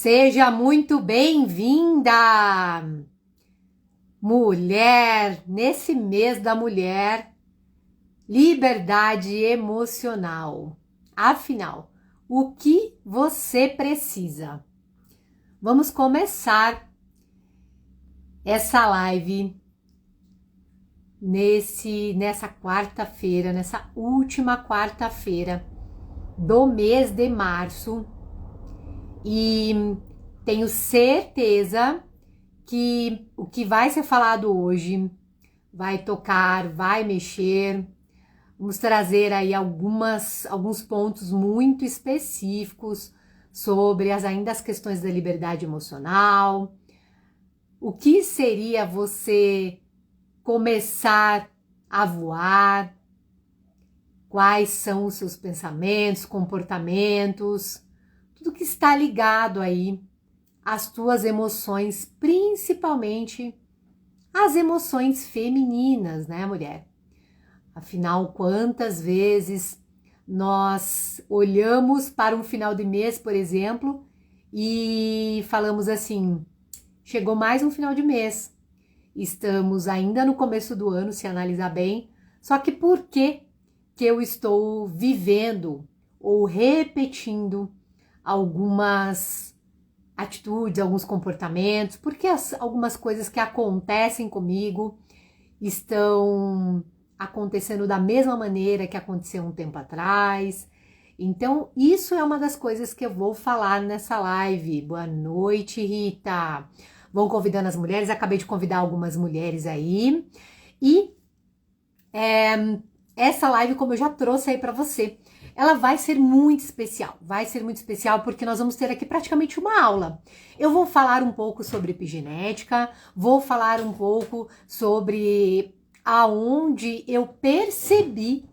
Seja muito bem-vinda, mulher, nesse mês da mulher, liberdade emocional. Afinal, o que você precisa? Vamos começar essa live nessa quarta-feira, nessa última quarta-feira do mês de março. E tenho certeza que o que vai ser falado hoje vai tocar, vai mexer. Vamos trazer aí alguns pontos muito específicos sobre ainda as questões da liberdade emocional. O que seria você começar a voar? Quais são os seus pensamentos, comportamentos? Tudo que está ligado aí às tuas emoções, principalmente as emoções femininas, né, mulher? Afinal, quantas vezes nós olhamos para um final de mês, por exemplo, e falamos assim: chegou mais um final de mês, estamos ainda no começo do ano, se analisar bem, só que por que eu estou vivendo ou repetindo algumas atitudes, alguns comportamentos, porque algumas coisas que acontecem comigo estão acontecendo da mesma maneira que aconteceu um tempo atrás. Então, isso é uma das coisas que eu vou falar nessa live. Boa noite, Rita. Vão convidando as mulheres, acabei de convidar algumas mulheres aí. E essa live, como eu já trouxe aí para você, ela vai ser muito especial porque nós vamos ter aqui praticamente uma aula. Eu vou falar um pouco sobre epigenética, vou falar um pouco sobre aonde eu percebi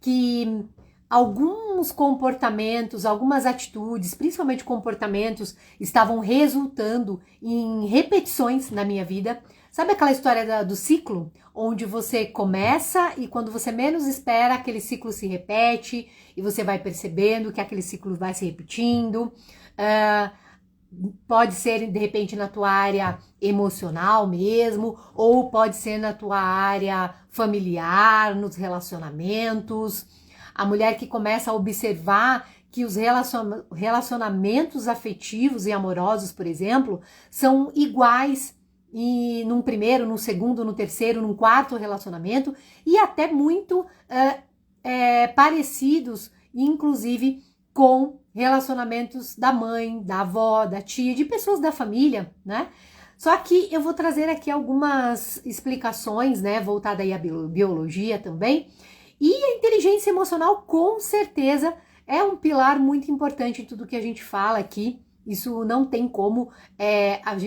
que alguns comportamentos, algumas atitudes, principalmente comportamentos, estavam resultando em repetições na minha vida. Sabe aquela história do ciclo? Onde você começa e quando você menos espera, aquele ciclo se repete e você vai percebendo que aquele ciclo vai se repetindo. Pode ser, de repente, na tua área emocional mesmo, ou pode ser na tua área familiar, nos relacionamentos. A mulher que começa a observar que os relacionamentos afetivos e amorosos, por exemplo, são iguais e num primeiro, num segundo, no terceiro, num quarto relacionamento e até muito parecidos, inclusive com relacionamentos da mãe, da avó, da tia, de pessoas da família, né? Só que eu vou trazer aqui algumas explicações, né, voltada aí à biologia também. E a inteligência emocional, com certeza, é um pilar muito importante em tudo que a gente fala aqui. Isso não tem como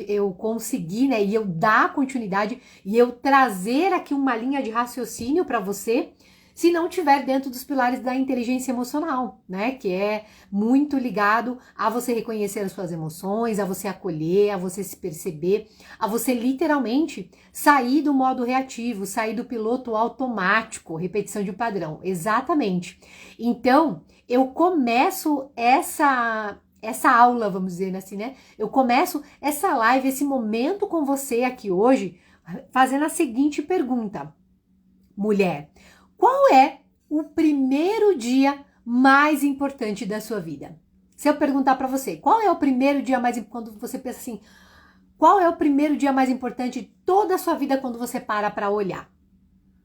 eu conseguir, né, e eu dar continuidade e eu trazer aqui uma linha de raciocínio para você, se não tiver dentro dos pilares da inteligência emocional, né, que é muito ligado a você reconhecer as suas emoções, a você acolher, a você se perceber, a você literalmente sair do modo reativo, sair do piloto automático, repetição de padrão, exatamente. Então, eu começo essa aula, vamos dizer assim, né? Eu começo essa live, esse momento com você aqui hoje, fazendo a seguinte pergunta: mulher, qual é o primeiro dia mais importante da sua vida? Se eu perguntar para você, qual é o primeiro dia mais importante, quando você pensa assim, qual é o primeiro dia mais importante de toda a sua vida quando você para olhar,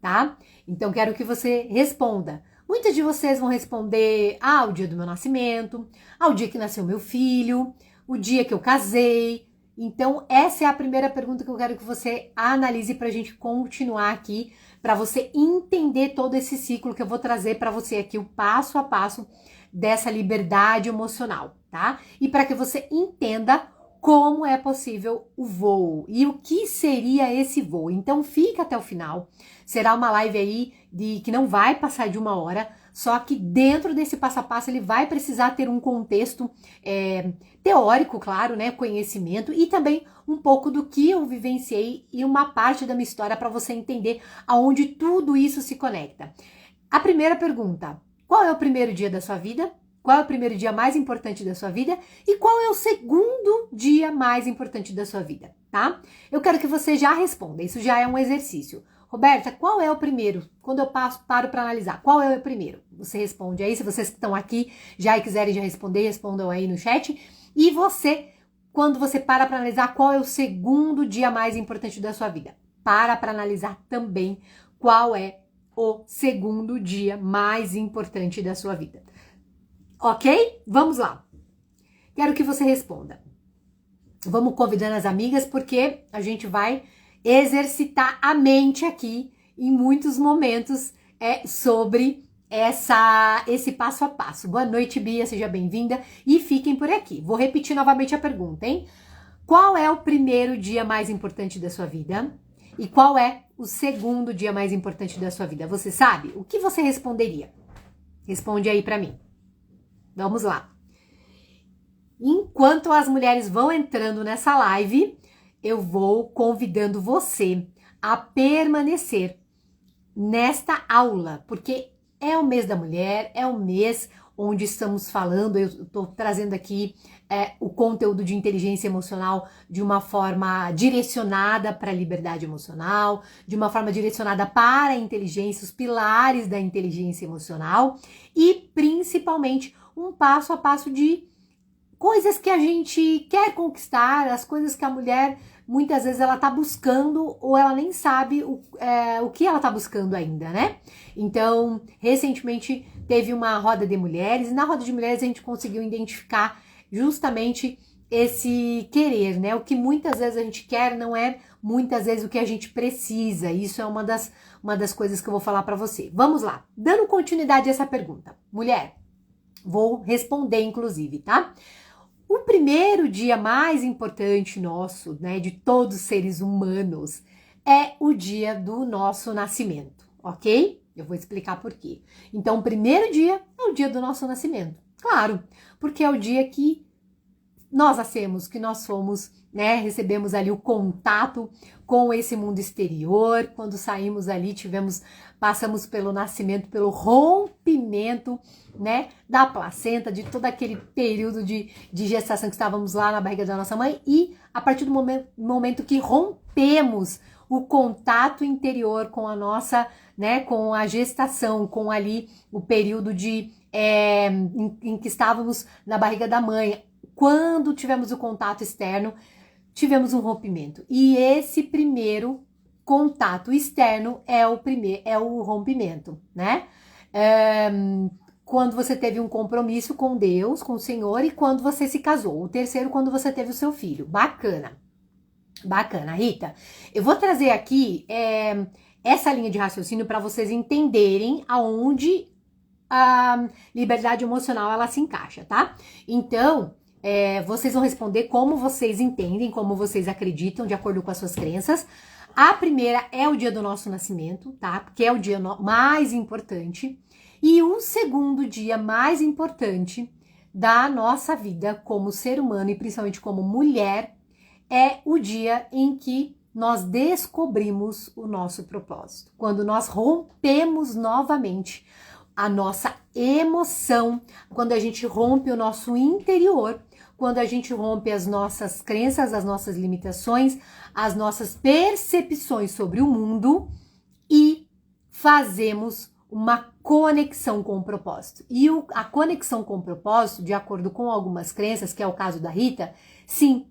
tá? Então quero que você responda. Muitas de vocês vão responder ao dia do meu nascimento, ao dia que nasceu meu filho, o dia que eu casei. Então essa é a primeira pergunta que eu quero que você analise pra gente continuar aqui, para você entender todo esse ciclo que eu vou trazer para você aqui, o passo a passo dessa liberdade emocional, tá? E para que você entenda como é possível o voo e o que seria esse voo. Então fica até o final. Será uma live aí que não vai passar de 1 hora, só que dentro desse passo a passo ele vai precisar ter um contexto teórico, claro, né, conhecimento e também um pouco do que eu vivenciei e uma parte da minha história para você entender aonde tudo isso se conecta. A primeira pergunta: qual é o primeiro dia da sua vida? Qual é o primeiro dia mais importante da sua vida? E qual é o segundo dia mais importante da sua vida, tá? Eu quero que você já responda, isso já é um exercício. Roberta, qual é o primeiro? Quando eu paro para analisar, qual é o primeiro? Você responde aí, se vocês que estão aqui já quiserem já responder, respondam aí no chat. E você, quando você para analisar, qual é o segundo dia mais importante da sua vida? Para analisar também qual é o segundo dia mais importante da sua vida. Ok? Vamos lá. Quero que você responda. Vamos convidando as amigas, porque a gente vai exercitar a mente aqui em muitos momentos sobre esse passo a passo. Boa noite, Bia, seja bem-vinda e fiquem por aqui. Vou repetir novamente a pergunta, hein? Qual é o primeiro dia mais importante da sua vida? E qual é o segundo dia mais importante da sua vida? Você sabe? O que você responderia? Responde aí pra mim. Vamos lá. Enquanto as mulheres vão entrando nessa live, eu vou convidando você a permanecer nesta aula, porque é o mês da mulher, é o mês onde estamos falando, eu estou trazendo aqui o conteúdo de inteligência emocional de uma forma direcionada para a liberdade emocional, de uma forma direcionada para a inteligência, os pilares da inteligência emocional e principalmente um passo a passo de coisas que a gente quer conquistar, as coisas que a mulher muitas vezes ela tá buscando ou ela nem sabe o que ela tá buscando ainda, né? Então, recentemente teve uma roda de mulheres e na roda de mulheres a gente conseguiu identificar justamente esse querer, né? O que muitas vezes a gente quer não é muitas vezes o que a gente precisa. Isso é uma das coisas que eu vou falar para você. Vamos lá. Dando continuidade a essa pergunta. Mulher, vou responder inclusive, tá? O primeiro dia mais importante nosso, né, de todos os seres humanos, é o dia do nosso nascimento, ok? Eu vou explicar por quê. Então, o primeiro dia é o dia do nosso nascimento. Claro, porque é o dia que nós nascemos, que nós fomos, né, recebemos ali o contato com esse mundo exterior, quando saímos ali, passamos pelo nascimento, pelo rompimento, né, da placenta, de todo aquele período de gestação que estávamos lá na barriga da nossa mãe e a partir do momento que rompemos o contato interior com a nossa, né, com a gestação, com ali o período em que estávamos na barriga da mãe, quando tivemos o contato externo, tivemos um rompimento. E esse primeiro contato externo é o rompimento, né? Quando você teve um compromisso com Deus, com o Senhor, e quando você se casou. O terceiro, quando você teve o seu filho. Bacana. Bacana, Rita. Eu vou trazer aqui essa linha de raciocínio para vocês entenderem aonde a liberdade emocional ela se encaixa, tá? Então, vocês vão responder como vocês entendem, como vocês acreditam, de acordo com as suas crenças. A primeira é o dia do nosso nascimento, tá? Porque é o dia mais importante. E o segundo dia mais importante da nossa vida como ser humano e principalmente como mulher é o dia em que nós descobrimos o nosso propósito. Quando nós rompemos novamente a nossa emoção, quando a gente rompe o nosso interior, quando a gente rompe as nossas crenças, as nossas limitações, as nossas percepções sobre o mundo e fazemos uma conexão com o propósito. E a conexão com o propósito, de acordo com algumas crenças, que é o caso da Rita, sim,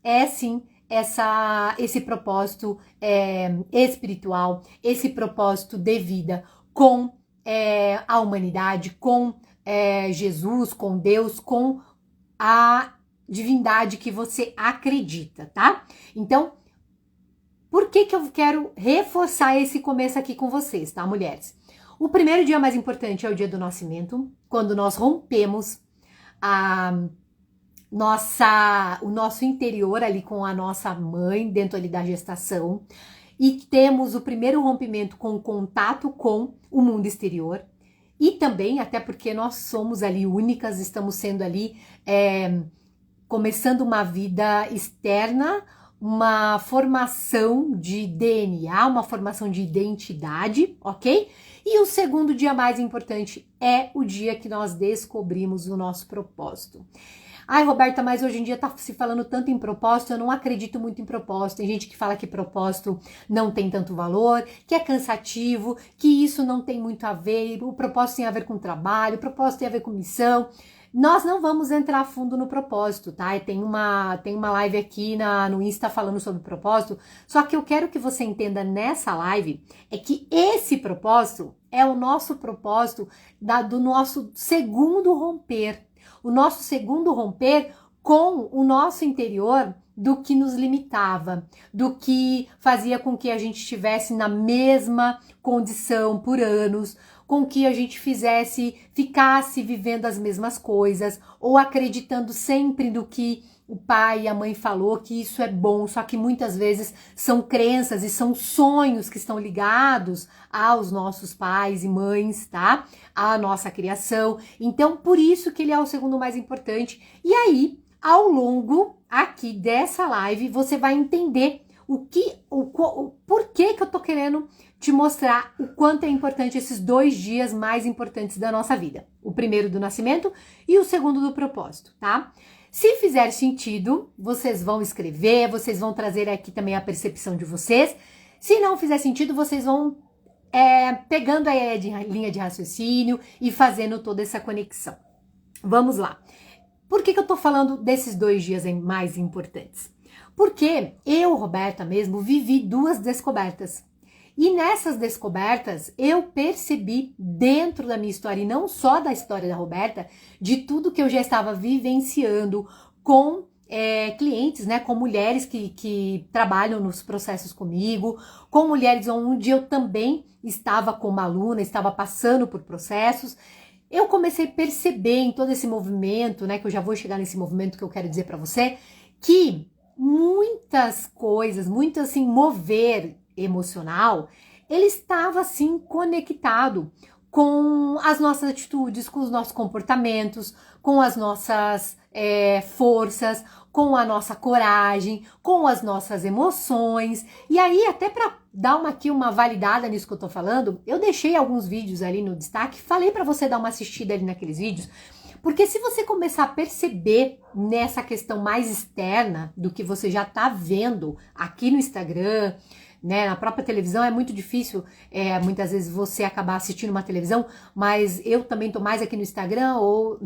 esse propósito espiritual, esse propósito de vida com a humanidade, com Jesus, com Deus, com a divindade que você acredita, tá? Então, por que eu quero reforçar esse começo aqui com vocês, tá, mulheres? O primeiro dia mais importante é o dia do nascimento, quando nós rompemos o nosso interior ali com a nossa mãe, dentro ali da gestação, e temos o primeiro rompimento com o contato com o mundo exterior, e também, até porque nós somos ali únicas, estamos sendo ali, começando uma vida externa, uma formação de DNA, uma formação de identidade, ok? E o segundo dia mais importante é o dia que nós descobrimos o nosso propósito. Ai, Roberta, mas hoje em dia tá se falando tanto em propósito, eu não acredito muito em propósito. Tem gente que fala que propósito não tem tanto valor, que é cansativo, que isso não tem muito a ver, o propósito tem a ver com trabalho, o propósito tem a ver com missão. Nós não vamos entrar a fundo no propósito, tá? E tem uma live aqui no Insta falando sobre propósito, só que eu quero que você entenda nessa live é que esse propósito é o nosso propósito do nosso segundo romper. O nosso segundo romper com o nosso interior do que nos limitava, do que fazia com que a gente estivesse na mesma condição por anos, com que a gente ficasse vivendo as mesmas coisas, ou acreditando sempre no que o pai e a mãe falou, que isso é bom, só que muitas vezes são crenças e são sonhos que estão ligados aos nossos pais e mães, tá? A nossa criação. Então, por isso que ele é o segundo mais importante. E aí, ao longo aqui dessa live, você vai entender o porquê que eu tô querendo te mostrar o quanto é importante esses 2 dias mais importantes da nossa vida. O primeiro do nascimento e o segundo do propósito, tá? Se fizer sentido, vocês vão escrever, vocês vão trazer aqui também a percepção de vocês. Se não fizer sentido, vocês vão pegando a linha de raciocínio e fazendo toda essa conexão. Vamos lá. Por que eu tô falando desses 2 dias mais importantes? Porque eu, Roberta mesmo, vivi 2 descobertas. E nessas descobertas, eu percebi dentro da minha história, e não só da história da Roberta, de tudo que eu já estava vivenciando com clientes, né, com mulheres que trabalham nos processos comigo, com mulheres onde eu também estava como aluna, estava passando por processos. Eu comecei a perceber em todo esse movimento, né, que eu já vou chegar nesse movimento que eu quero dizer para você, que muitas coisas, muito assim, mover emocional, ele estava assim conectado com as nossas atitudes, com os nossos comportamentos, com as nossas forças, com a nossa coragem, com as nossas emoções. E aí, até para dar uma validada nisso que eu tô falando, eu deixei alguns vídeos ali no destaque, falei para você dar uma assistida ali naqueles vídeos, porque se você começar a perceber nessa questão mais externa do que você já tá vendo aqui no Instagram, né, na própria televisão é muito difícil, muitas vezes você acabar assistindo uma televisão, mas eu também tô mais aqui no Instagram ou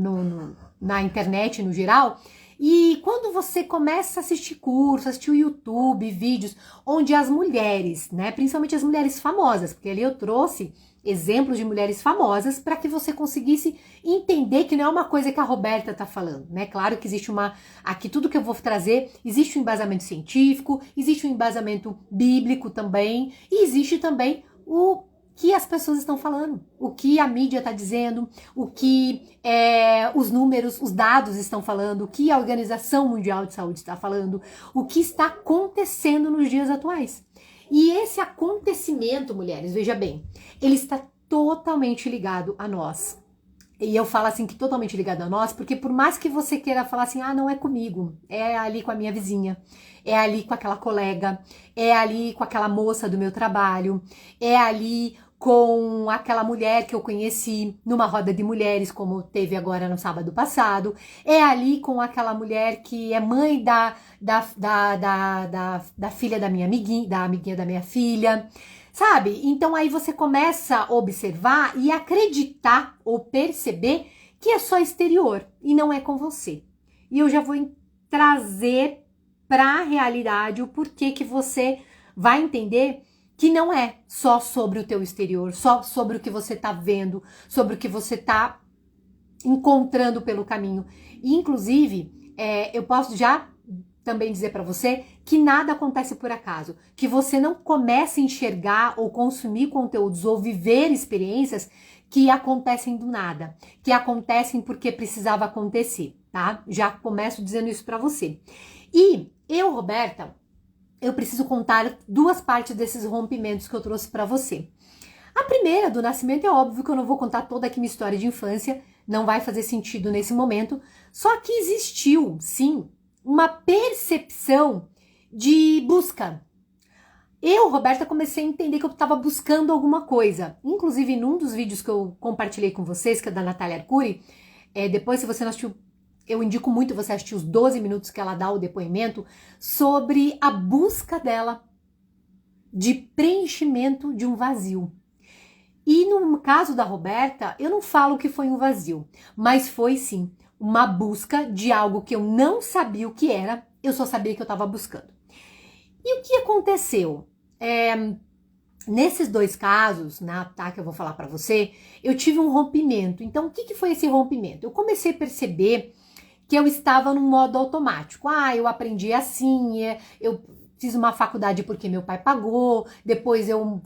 na internet no geral. E quando você começa a assistir cursos, assistir o YouTube, vídeos, onde as mulheres, né, principalmente as mulheres famosas, porque ali eu trouxe exemplos de mulheres famosas para que você conseguisse entender que não é uma coisa que a Roberta tá falando, né? Claro que existe aqui tudo que eu vou trazer, existe um embasamento científico, existe um embasamento bíblico também, e existe também o que as pessoas estão falando, o que a mídia está dizendo, o que os números, os dados estão falando, o que a Organização Mundial de Saúde está falando, o que está acontecendo nos dias atuais. E esse acontecimento, mulheres, veja bem, ele está totalmente ligado a nós. E eu falo assim que totalmente ligado a nós, porque por mais que você queira falar assim, não é comigo, é ali com a minha vizinha, é ali com aquela colega, é ali com aquela moça do meu trabalho, é ali com aquela mulher que eu conheci numa roda de mulheres, como teve agora no sábado passado, é ali com aquela mulher que é mãe da filha da minha amiguinha, da amiguinha da minha filha, sabe? Então aí você começa a observar e acreditar ou perceber que é só exterior e não é com você. E eu já vou trazer para a realidade o porquê que você vai entender que não é só sobre o teu exterior, só sobre o que você tá vendo, sobre o que você tá encontrando pelo caminho. E, inclusive, eu posso já também dizer para você que nada acontece por acaso, que você não começa a enxergar ou consumir conteúdos ou viver experiências que acontecem do nada, que acontecem porque precisava acontecer, tá? Já começo dizendo isso para você. E eu, Roberta, eu preciso contar 2 partes desses rompimentos que eu trouxe para você. A primeira, do nascimento, é óbvio que eu não vou contar toda aqui minha história de infância, não vai fazer sentido nesse momento, só que existiu, sim, uma percepção de busca. eu, Roberta, comecei a entender que eu estava buscando alguma coisa. Inclusive, num dos vídeos que eu compartilhei com vocês, que é da Natália Arcuri, depois, se você não assistiu, eu indico muito você assistir os 12 minutos que ela dá o depoimento sobre a busca dela de preenchimento de um vazio. E no caso da Roberta, eu não falo que foi um vazio, mas foi sim uma busca de algo que eu não sabia o que era, eu só sabia que eu estava buscando. E o que aconteceu? Nesses dois casos, né, tá, que eu vou falar para você, eu tive um rompimento. Então, o que foi esse rompimento? Eu comecei a perceber que eu estava num modo automático. Eu aprendi assim, eu fiz uma faculdade porque meu pai pagou, depois eu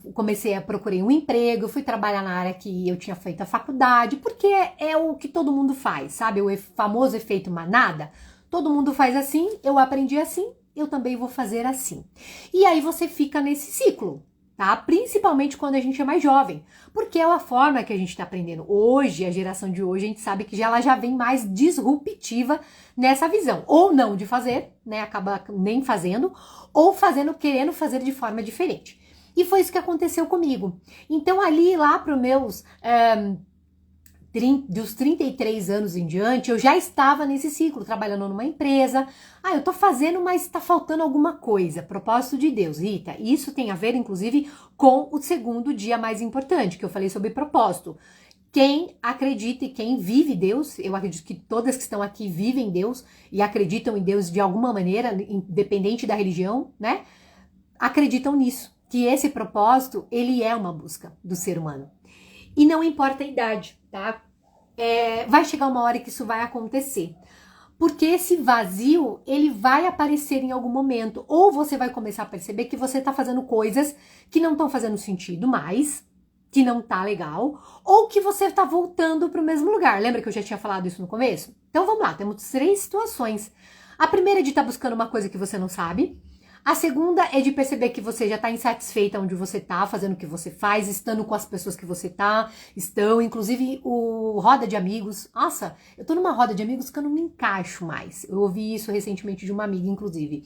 procurei um emprego, fui trabalhar na área que eu tinha feito a faculdade, porque é o que todo mundo faz, sabe? O famoso efeito manada. Todo mundo faz assim, eu aprendi assim, eu também vou fazer assim. E aí você fica nesse ciclo, tá? Principalmente quando a gente é mais jovem, porque é a forma que a gente está aprendendo. Hoje, a geração de hoje, a gente sabe que ela já vem mais disruptiva nessa visão. Ou não de fazer, né? Acaba nem fazendo, ou fazendo, querendo fazer de forma diferente. E foi isso que aconteceu comigo. Então, ali, lá para os meus... dos 33 anos em diante, eu já estava nesse ciclo, trabalhando numa empresa. Eu tô fazendo, mas tá faltando alguma coisa. Propósito de Deus, Rita. Isso tem a ver, inclusive, com o segundo dia mais importante, que eu falei sobre propósito. Quem acredita e quem vive Deus, eu acredito que todas que estão aqui vivem Deus e acreditam em Deus de alguma maneira, independente da religião, né? Acreditam nisso, que esse propósito, ele é uma busca do ser humano. E não importa a idade, tá? Vai chegar uma hora que isso vai acontecer. Porque esse vazio, ele vai aparecer em algum momento. Ou você vai começar a perceber que você tá fazendo coisas que não estão fazendo sentido mais, que não tá legal, ou que você tá voltando pro mesmo lugar. Lembra que eu já tinha falado isso no começo? Então vamos lá, temos 3 situações. A primeira é de estar buscando uma coisa que você não sabe. A segunda é de perceber que você já está insatisfeita onde você está, fazendo o que você faz, estando com as pessoas que você estão, inclusive o roda de amigos. Nossa, eu tô numa roda de amigos que eu não me encaixo mais. Eu ouvi isso recentemente de uma amiga, inclusive.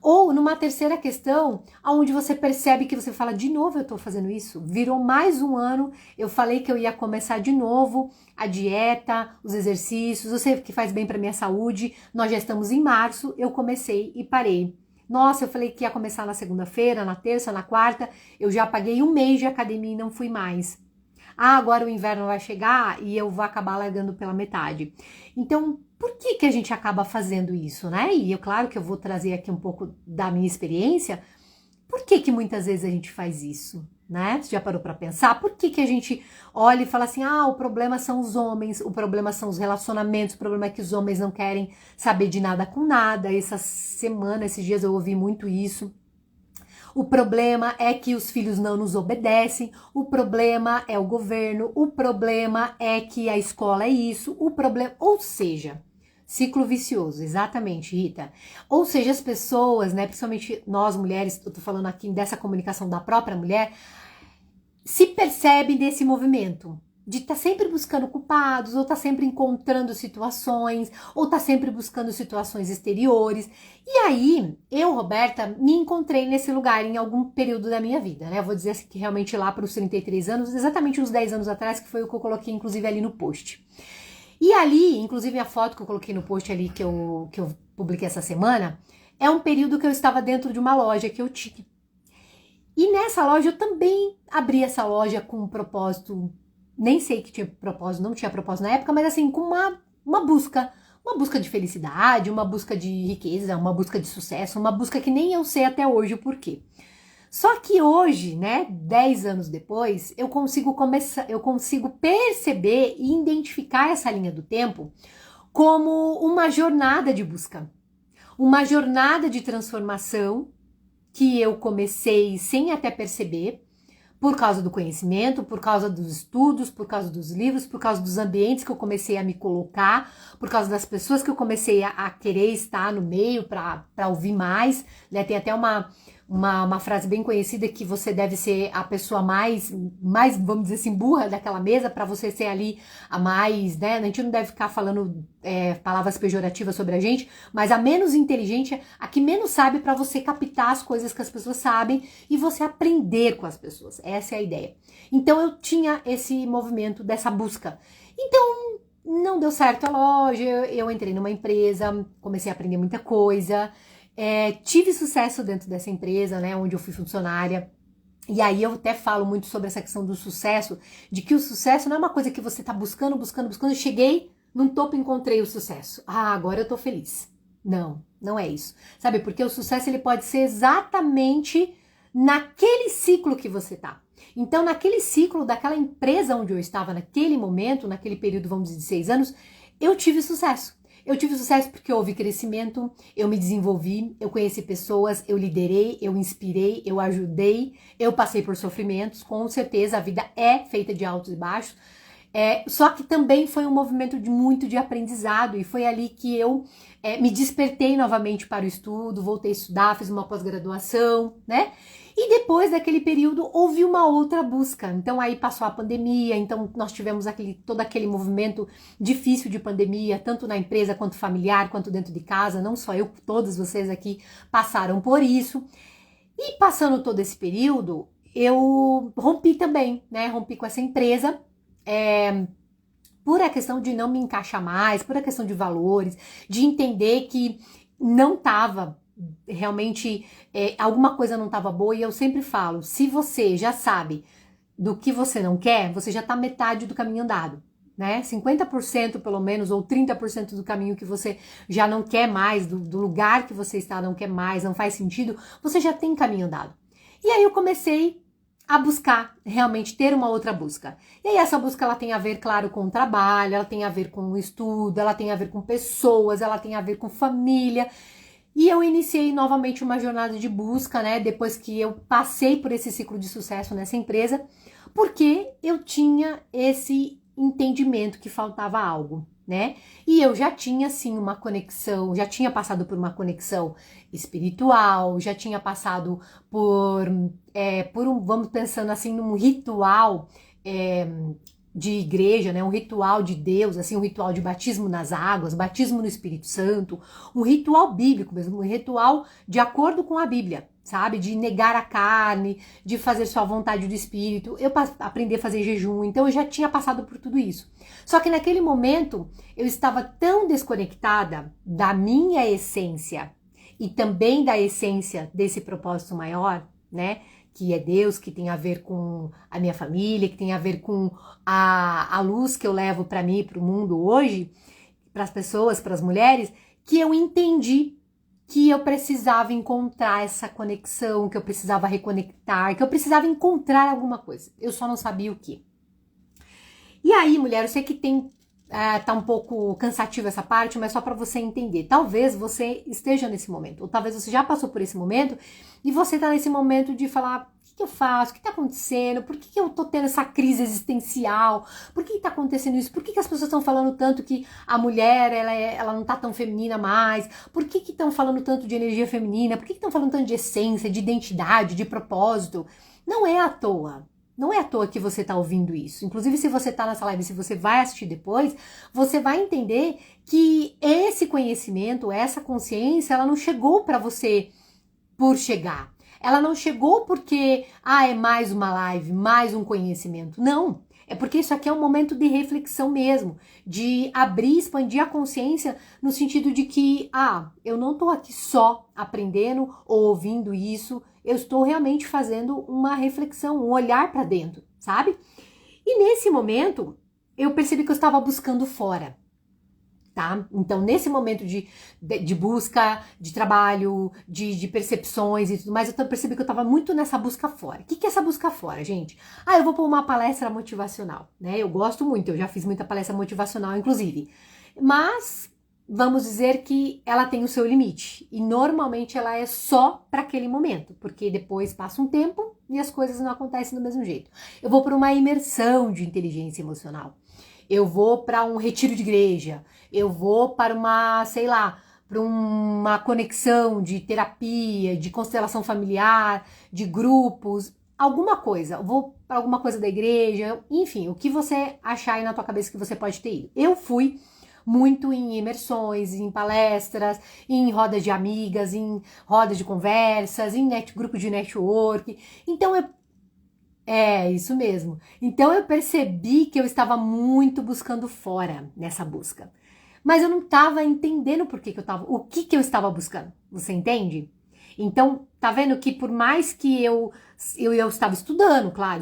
Ou numa terceira questão, onde você percebe que você fala, de novo eu tô fazendo isso, virou mais um ano, eu falei que eu ia começar de novo a dieta, os exercícios, eu sei que faz bem para minha saúde, nós já estamos em março, eu comecei e parei. Nossa, eu falei que ia começar na segunda-feira, na terça, na quarta, eu já paguei 1 mês de academia e não fui mais. Agora o inverno vai chegar e eu vou acabar largando pela metade. Então, por que a gente acaba fazendo isso, né? E claro que eu vou trazer aqui um pouco da minha experiência. Por que muitas vezes a gente faz isso, né? Você já parou para pensar? Por que a gente olha e fala assim, o problema são os homens, o problema são os relacionamentos, o problema é que os homens não querem saber de nada com nada. Essa semana, esses dias eu ouvi muito isso. O problema é que os filhos não nos obedecem, o problema é o governo, o problema é que a escola é isso, o problema... Ou seja, ciclo vicioso, exatamente, Rita. Ou seja, as pessoas, né, principalmente nós mulheres, eu tô falando aqui dessa comunicação da própria mulher, se percebem desse movimento de estar sempre buscando culpados, ou estar sempre encontrando situações, ou estar sempre buscando situações exteriores. E aí, eu, Roberta, me encontrei nesse lugar em algum período da minha vida, né? Eu vou dizer assim que realmente lá para os 33 anos, exatamente uns 10 anos atrás, que foi o que eu coloquei, inclusive, ali no post. E ali, inclusive a foto que eu coloquei no post ali, que eu publiquei essa semana, é um período que eu estava dentro de uma loja que eu tinha. E nessa loja, eu também abri essa loja com um propósito... Nem sei que tinha propósito, não tinha propósito na época, mas assim, com uma busca de felicidade, uma busca de riqueza, uma busca de sucesso, uma busca que nem eu sei até hoje o porquê. Só que hoje, né, 10 anos depois, eu consigo perceber e identificar essa linha do tempo como uma jornada de busca, uma jornada de transformação que eu comecei sem até perceber, por causa do conhecimento, por causa dos estudos, por causa dos livros, por causa dos ambientes que eu comecei a me colocar, por causa das pessoas que eu comecei a querer estar no meio para ouvir mais, né? Tem até uma uma frase bem conhecida que você deve ser a pessoa mais, vamos dizer assim, burra daquela mesa para você ser ali a mais, né? A gente não deve ficar falando palavras pejorativas sobre a gente, mas a menos inteligente, a que menos sabe para você captar as coisas que as pessoas sabem e você aprender com as pessoas. Essa é a ideia. Então eu tinha esse movimento dessa busca. Então não deu certo a loja, eu entrei numa empresa, comecei a aprender muita coisa. Tive sucesso dentro dessa empresa, né, onde eu fui funcionária. E aí eu até falo muito sobre essa questão do sucesso, de que o sucesso não é uma coisa que você tá buscando, cheguei num topo e encontrei o sucesso. Ah, agora eu tô feliz. Não, não é isso. Sabe, porque o sucesso ele pode ser exatamente naquele ciclo que você tá. Então, naquele ciclo daquela empresa onde eu estava naquele momento, naquele período, vamos dizer, de 6 anos, eu tive sucesso. Eu tive sucesso porque houve crescimento, eu me desenvolvi, eu conheci pessoas, eu liderei, eu inspirei, eu ajudei, eu passei por sofrimentos, com certeza a vida é feita de altos e baixos, só que também foi um movimento muito de aprendizado e foi ali que eu me despertei novamente para o estudo, voltei a estudar, fiz uma pós-graduação, né? E depois daquele período houve uma outra busca. Então aí passou a pandemia, então nós tivemos todo aquele movimento difícil de pandemia, tanto na empresa quanto familiar, quanto dentro de casa, não só eu, todos vocês aqui passaram por isso. E passando todo esse período, eu rompi também, né? Rompi com essa empresa, por a questão de não me encaixar mais, por a questão de valores, de entender que não estava realmente, alguma coisa não estava boa. E eu sempre falo, se você já sabe do que você não quer, você já está metade do caminho andado, né? 50% pelo menos, ou 30% do caminho que você já não quer mais, do lugar que você está não quer mais, não faz sentido, você já tem caminho andado. E aí eu comecei a buscar, realmente ter uma outra busca. E aí essa busca, ela tem a ver, claro, com o trabalho, ela tem a ver com o estudo, ela tem a ver com pessoas, ela tem a ver com família. E eu iniciei novamente uma jornada de busca, né, depois que eu passei por esse ciclo de sucesso nessa empresa, porque eu tinha esse entendimento que faltava algo, né? E eu já tinha, sim, uma conexão, já tinha passado por uma conexão espiritual, já tinha passado por vamos pensando assim, num ritual de igreja, né? Um ritual de Deus, assim, um ritual de batismo nas águas, batismo no Espírito Santo, um ritual bíblico mesmo, um ritual de acordo com a Bíblia, sabe? De negar a carne, de fazer sua vontade do Espírito. Eu aprendi a fazer jejum, então eu já tinha passado por tudo isso. Só que naquele momento eu estava tão desconectada da minha essência e também da essência desse propósito maior, né? Que é Deus, que tem a ver com a minha família, que tem a ver com a luz que eu levo para mim, para o mundo hoje, para as pessoas, para as mulheres, que eu entendi que eu precisava encontrar essa conexão, que eu precisava reconectar, que eu precisava encontrar alguma coisa. Eu só não sabia o que. E aí, mulher, eu sei que tá um pouco cansativo essa parte, mas só para você entender. Talvez você esteja nesse momento, ou talvez você já passou por esse momento e você tá nesse momento de falar: o que eu faço? O que tá acontecendo? Por que eu tô tendo essa crise existencial? Por que tá acontecendo isso? Por que as pessoas estão falando tanto que a mulher, ela não tá tão feminina mais? Por que estão falando tanto de energia feminina? Por que estão falando tanto de essência, de identidade, de propósito? Não é à toa. Não é à toa que você está ouvindo isso. Inclusive, se você está nessa live, se você vai assistir depois, você vai entender que esse conhecimento, essa consciência, ela não chegou para você por chegar. Ela não chegou porque, é mais uma live, mais um conhecimento. Não. É porque isso aqui é um momento de reflexão mesmo, de abrir, expandir a consciência no sentido de que, eu não estou aqui só aprendendo ou ouvindo isso, eu estou realmente fazendo uma reflexão, um olhar para dentro, sabe? E nesse momento, eu percebi que eu estava buscando fora, tá? Então, nesse momento de busca, de trabalho, de percepções e tudo mais, eu percebi que eu estava muito nessa busca fora. O que é essa busca fora, gente? Eu vou pôr uma palestra motivacional, né? Eu gosto muito, eu já fiz muita palestra motivacional, inclusive. Mas vamos dizer que ela tem o seu limite. E normalmente ela é só para aquele momento, porque depois passa um tempo e as coisas não acontecem do mesmo jeito. Eu vou para uma imersão de inteligência emocional. Eu vou para um retiro de igreja, eu vou para uma, sei lá, para uma conexão de terapia, de constelação familiar, de grupos, alguma coisa. Vou para alguma coisa da igreja, enfim, o que você achar aí na tua cabeça que você pode ter ido. Eu fui muito em imersões, em palestras, em rodas de amigas, em rodas de conversas, em grupo de network. Então, isso mesmo. Então, eu percebi que eu estava muito buscando fora nessa busca. Mas eu não estava entendendo o que eu estava buscando. Você entende? Então, tá vendo que por mais que eu estava estudando, claro,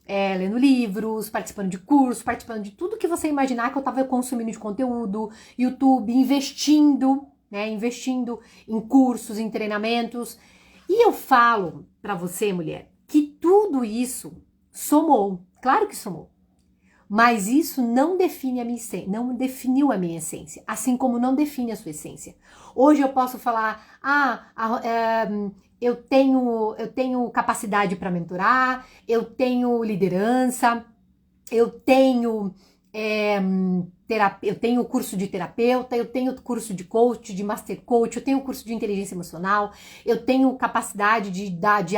lendo livros, participando de cursos, participando de tudo que você imaginar que eu estava consumindo de conteúdo, YouTube, investindo, né, investindo em cursos, em treinamentos. E eu falo pra você, mulher, que tudo isso somou, claro que somou. Mas isso não define a minha essência, não definiu a minha essência, assim como não define a sua essência. Hoje eu posso falar, eu tenho capacidade para mentorar, eu tenho liderança, eu tenho eu tenho curso de terapeuta, eu tenho curso de coach, de master coach, eu tenho curso de inteligência emocional, eu tenho capacidade de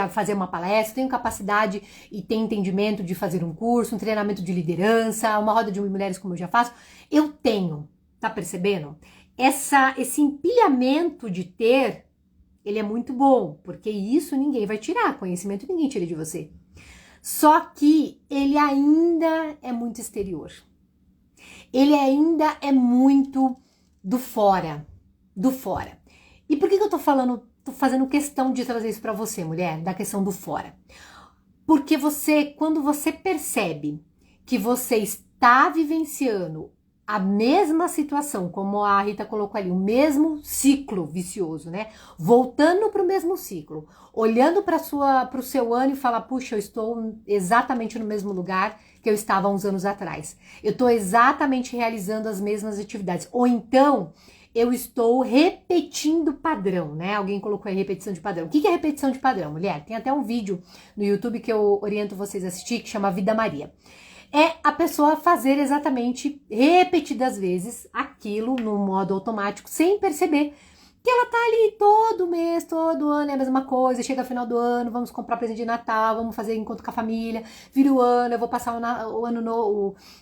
fazer uma palestra, tenho capacidade e tenho entendimento de fazer um curso, um treinamento de liderança, uma roda de mulheres como eu já faço. Eu tenho, tá percebendo? Esse empilhamento de ter, ele é muito bom, porque isso ninguém vai tirar, conhecimento ninguém tira de você. Só que ele ainda é muito exterior. Ele ainda é muito do fora. E por que eu tô fazendo questão de trazer isso pra você, mulher, da questão do fora? Porque quando você percebe que você está vivenciando a mesma situação, como a Rita colocou ali, o mesmo ciclo vicioso, né? Voltando para o mesmo ciclo, olhando para o seu ano e falar, puxa, eu estou exatamente no mesmo lugar que eu estava há uns anos atrás. Eu estou exatamente realizando as mesmas atividades. Ou então, eu estou repetindo padrão, né? Alguém colocou aí repetição de padrão. O que é repetição de padrão, mulher? Tem até um vídeo no YouTube que eu oriento vocês a assistir, que chama Vida Maria. É a pessoa fazer exatamente repetidas vezes aquilo no modo automático, sem perceber que ela tá ali todo mês, todo ano, é a mesma coisa, chega final do ano, vamos comprar presente de Natal, vamos fazer encontro com a família, vira o ano, eu vou passar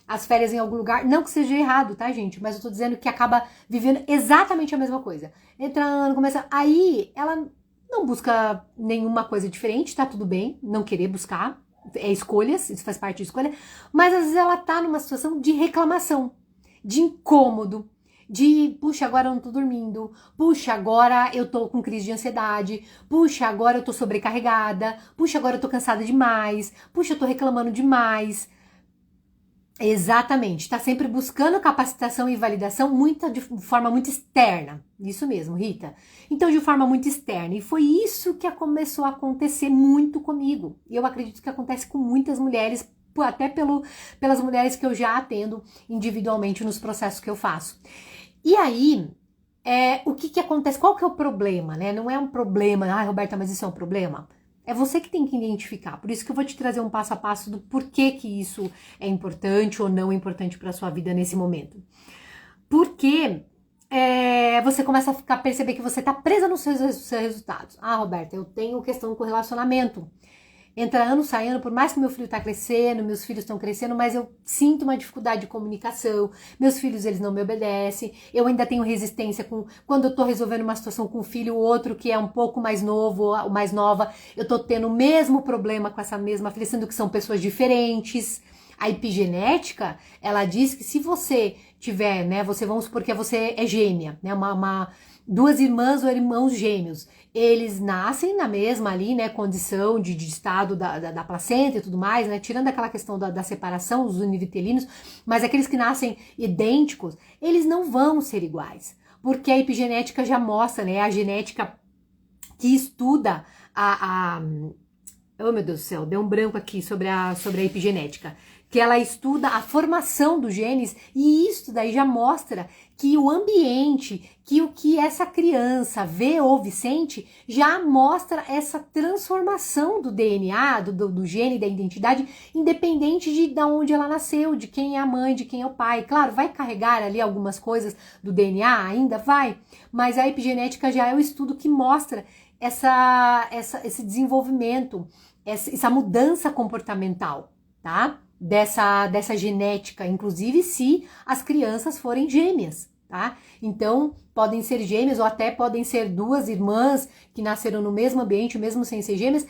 as férias em algum lugar. Não que seja errado, tá, gente? Mas eu tô dizendo que acaba vivendo exatamente a mesma coisa. Entra ano, começa... Aí, ela não busca nenhuma coisa diferente, tá tudo bem, não querer buscar, escolhas, isso faz parte de escolha, mas às vezes ela tá numa situação de reclamação, de incômodo, de, puxa, agora eu não tô dormindo, puxa, agora eu tô com crise de ansiedade, puxa, agora eu tô sobrecarregada, puxa, agora eu tô cansada demais, puxa, eu tô reclamando demais. Exatamente, está sempre buscando capacitação e validação de forma muito externa. Isso mesmo, Rita. Então, de forma muito externa. E foi isso que começou a acontecer muito comigo. E eu acredito que acontece com muitas mulheres, até pelas mulheres que eu já atendo individualmente nos processos que eu faço. E aí, o que acontece? Qual que é o problema, né? Não é um problema, Roberta, mas isso é um problema? É você que tem que identificar. Por isso que eu vou te trazer um passo a passo do porquê que isso é importante ou não importante para sua vida nesse momento. Porque você começa a perceber que você está presa nos seus resultados. Roberta, eu tenho questão com relacionamento. Entra ano, sai ano, por mais que meu filho está crescendo, meus filhos estão crescendo, mas eu sinto uma dificuldade de comunicação, meus filhos, eles não me obedecem, eu ainda tenho resistência quando eu tô resolvendo uma situação com um filho, o outro que é um pouco mais novo, ou mais nova, eu tô tendo o mesmo problema com essa mesma filha, sendo que são pessoas diferentes. A epigenética, ela diz que se você tiver, né, vamos supor que você é gêmea, né, duas irmãs ou irmãos gêmeos, eles nascem na mesma ali, né, condição de estado da placenta e tudo mais, né, tirando aquela questão da separação, os univitelinos, mas aqueles que nascem idênticos, eles não vão ser iguais, porque a epigenética já mostra, né, a genética que estuda oh meu Deus do céu, deu um branco aqui sobre a epigenética, que ela estuda a formação dos genes, e isso daí já mostra que o ambiente, que o que essa criança vê, ouve, sente, já mostra essa transformação do DNA, do gene, da identidade, independente de onde ela nasceu, de quem é a mãe, de quem é o pai. Claro, vai carregar ali algumas coisas do DNA, ainda vai, mas a epigenética já é o estudo que mostra esse desenvolvimento, essa mudança comportamental, tá? Dessa genética, inclusive se as crianças forem gêmeas, tá? Então, podem ser gêmeas ou até podem ser duas irmãs que nasceram no mesmo ambiente, mesmo sem ser gêmeas,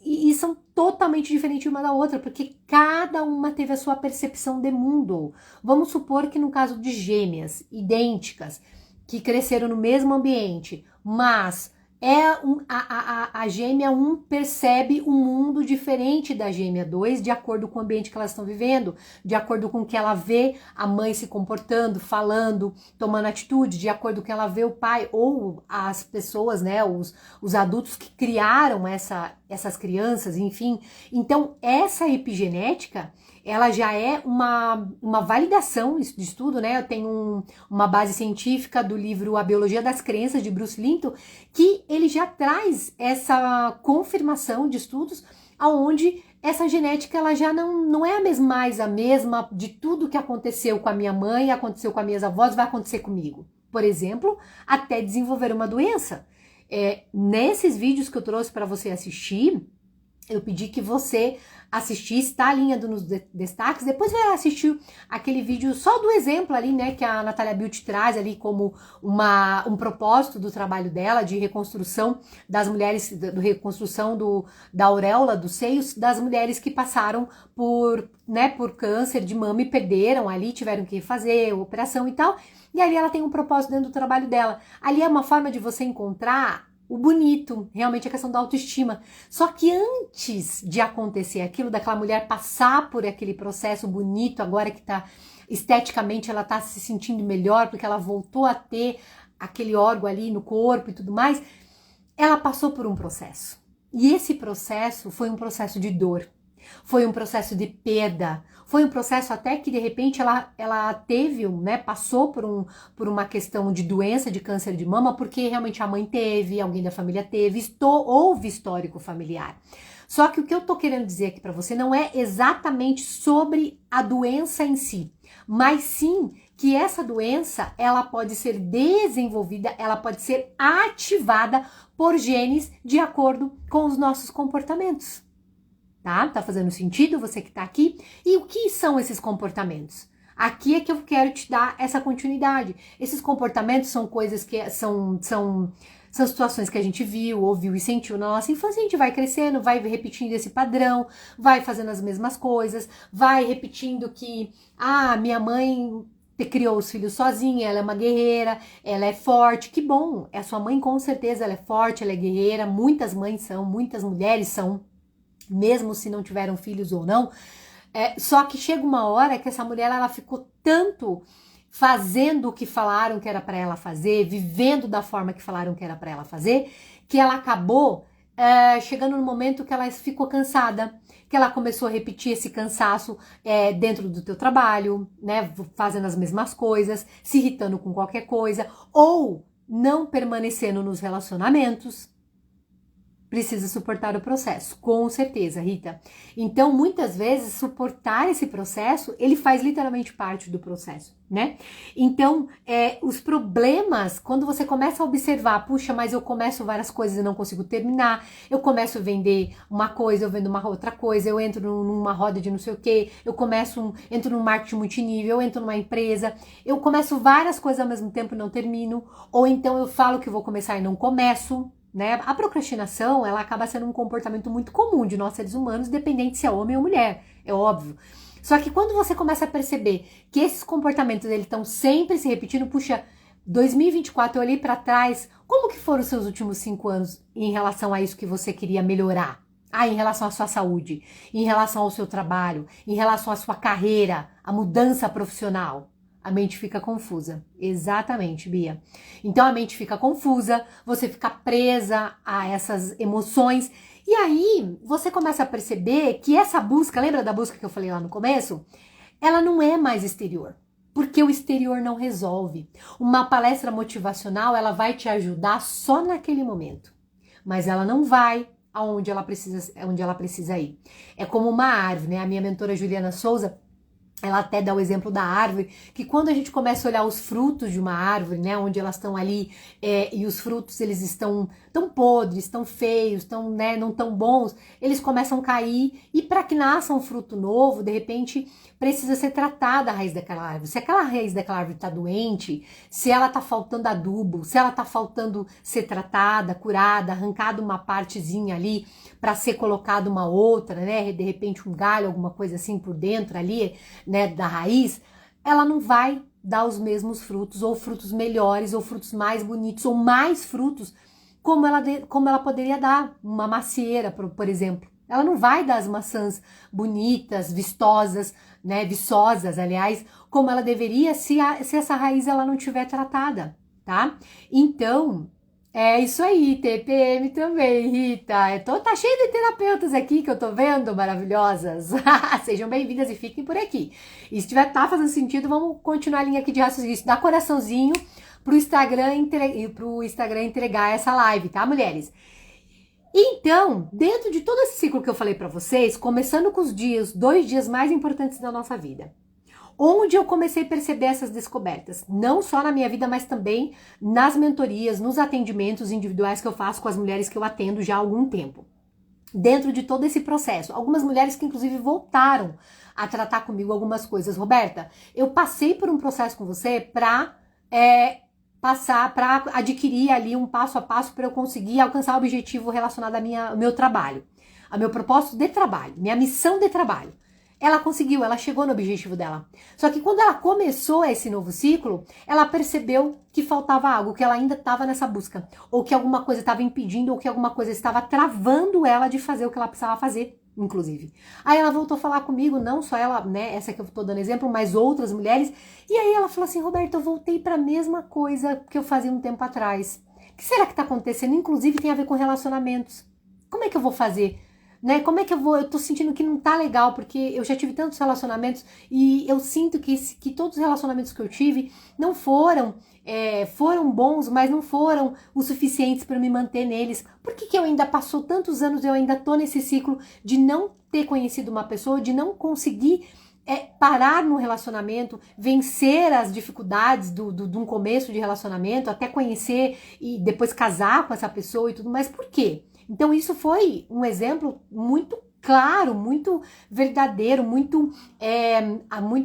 e são totalmente diferentes uma da outra, porque cada uma teve a sua percepção de mundo. Vamos supor que no caso de gêmeas idênticas, que cresceram no mesmo ambiente, mas a gêmea 1 percebe um mundo diferente da gêmea 2, de acordo com o ambiente que elas estão vivendo, de acordo com o que ela vê a mãe se comportando, falando, tomando atitude, de acordo com o que ela vê o pai ou as pessoas, né, os adultos que criaram essas crianças, enfim. Então, essa epigenética, ela já é uma validação de estudo, né? Eu tenho uma base científica do livro A Biologia das Crenças, de Bruce Linton, que ele já traz essa confirmação de estudos aonde essa genética ela já não é mais a mesma de tudo que aconteceu com a minha mãe, aconteceu com as minhas avós, vai acontecer comigo. Por exemplo, até desenvolver uma doença. Nesses vídeos que eu trouxe para você assistir, eu pedi que você assistisse, tá linkado nos destaques, depois vai assistir aquele vídeo só do exemplo ali, né, que a Natália Beauty traz ali como um propósito do trabalho dela, de reconstrução das mulheres, reconstrução da auréola dos seios, das mulheres que passaram por câncer de mama e perderam ali, tiveram que fazer operação e tal, e ali ela tem um propósito dentro do trabalho dela. Ali é uma forma de você encontrar o bonito, realmente a questão da autoestima. Só que antes de acontecer aquilo, daquela mulher passar por aquele processo bonito, agora que tá esteticamente ela tá se sentindo melhor, porque ela voltou a ter aquele órgão ali no corpo e tudo mais, ela passou por um processo. E esse processo foi um processo de dor, foi um processo de perda, foi um processo até que de repente ela teve, né, passou por uma questão de doença, de câncer de mama, porque realmente a mãe teve, alguém da família teve, houve histórico familiar. Só que o que eu tô querendo dizer aqui para você não é exatamente sobre a doença em si, mas sim que essa doença, ela pode ser desenvolvida, ela pode ser ativada por genes de acordo com os nossos comportamentos. Tá fazendo sentido você que tá aqui? E o que são esses comportamentos? Aqui é que eu quero te dar essa continuidade. Esses comportamentos são coisas que são situações que a gente viu, ouviu e sentiu na nossa infância. A gente vai crescendo, vai repetindo esse padrão, vai fazendo as mesmas coisas, vai repetindo que minha mãe criou os filhos sozinha, ela é uma guerreira, ela é forte. Que bom, a sua mãe com certeza ela é forte, ela é guerreira. Muitas mães são, muitas mulheres são, mesmo se não tiveram filhos ou não. Só que chega uma hora que essa mulher ela ficou tanto fazendo o que falaram que era para ela fazer, vivendo da forma que falaram que era para ela fazer, que ela acabou chegando no momento que ela ficou cansada, que ela começou a repetir esse cansaço dentro do teu trabalho, né, fazendo as mesmas coisas, se irritando com qualquer coisa, ou não permanecendo nos relacionamentos. Precisa suportar o processo, com certeza, Rita. Então, muitas vezes, suportar esse processo, ele faz literalmente parte do processo, né? Então, os problemas, quando você começa a observar, puxa, mas eu começo várias coisas e não consigo terminar, eu começo a vender uma coisa, eu vendo uma outra coisa, eu entro numa roda de não sei o quê, entro num marketing multinível, eu entro numa empresa, eu começo várias coisas ao mesmo tempo e não termino, ou então eu falo que vou começar e não começo, né? A procrastinação, ela acaba sendo um comportamento muito comum de nós seres humanos, independente se é homem ou mulher, é óbvio. Só que quando você começa a perceber que esses comportamentos eles estão sempre se repetindo, puxa, 2024 eu olhei para trás, como que foram os seus últimos 5 anos em relação a isso que você queria melhorar? Em relação à sua saúde, em relação ao seu trabalho, em relação à sua carreira, a mudança profissional. A mente fica confusa. Exatamente, Bia. Então a mente fica confusa, você fica presa a essas emoções. E aí você começa a perceber que essa busca, lembra da busca que eu falei lá no começo? Ela não é mais exterior. Porque o exterior não resolve. Uma palestra motivacional, ela vai te ajudar só naquele momento. Mas ela não vai onde ela precisa ir. É como uma árvore, né? A minha mentora Juliana Souza, ela até dá o exemplo da árvore, que quando a gente começa a olhar os frutos de uma árvore, né, onde elas estão ali, e os frutos eles estão tão podres, tão feios, tão, né, não tão bons, eles começam a cair, e para que nasça um fruto novo, de repente, precisa ser tratada a raiz daquela árvore. Se aquela raiz daquela árvore está doente, se ela está faltando adubo, se ela está faltando ser tratada, curada, arrancada uma partezinha ali, para ser colocada uma outra, né, de repente um galho, alguma coisa assim por dentro ali, né, da raiz, ela não vai dar os mesmos frutos, ou frutos melhores, ou frutos mais bonitos, ou mais frutos, como ela poderia dar, uma macieira, por exemplo. Ela não vai dar as maçãs bonitas, vistosas, né, viçosas, aliás, como ela deveria se essa raiz ela não tiver tratada, tá? Então, é isso aí, TPM também, Rita. Tá cheio de terapeutas aqui que eu tô vendo, maravilhosas. Sejam bem-vindas e fiquem por aqui. E se tá fazendo sentido, vamos continuar a linha aqui de raciocínio. Dá coraçãozinho pro Instagram entregar essa live, tá, mulheres? Então, dentro de todo esse ciclo que eu falei pra vocês, começando com os 2 dias mais importantes da nossa vida, onde eu comecei a perceber essas descobertas, não só na minha vida, mas também nas mentorias, nos atendimentos individuais que eu faço com as mulheres que eu atendo já há algum tempo. Dentro de todo esse processo, algumas mulheres que inclusive voltaram a tratar comigo algumas coisas. Roberta, eu passei por um processo com você para adquirir ali um passo a passo para eu conseguir alcançar o objetivo relacionado ao meu trabalho, ao meu propósito de trabalho, minha missão de trabalho. Ela conseguiu, ela chegou no objetivo dela. Só que quando ela começou esse novo ciclo, ela percebeu que faltava algo, que ela ainda estava nessa busca, ou que alguma coisa estava impedindo, ou que alguma coisa estava travando ela de fazer o que ela precisava fazer, inclusive. Aí ela voltou a falar comigo, não só ela, né, essa que eu tô dando exemplo, mas outras mulheres, e aí ela falou assim: Roberta, eu voltei para a mesma coisa que eu fazia um tempo atrás. O que será que tá acontecendo? Inclusive tem a ver com relacionamentos. Como é que eu vou fazer? Né? Como é que eu tô sentindo que não tá legal, porque eu já tive tantos relacionamentos e eu sinto que todos os relacionamentos que eu tive não foram bons, mas não foram o suficientes para me manter neles. Por que eu ainda passou tantos anos, eu ainda tô nesse ciclo de não ter conhecido uma pessoa, de não conseguir parar no relacionamento, vencer as dificuldades de um começo de relacionamento, até conhecer e depois casar com essa pessoa e tudo mais? Por quê? Então isso foi um exemplo muito claro, muito verdadeiro, muito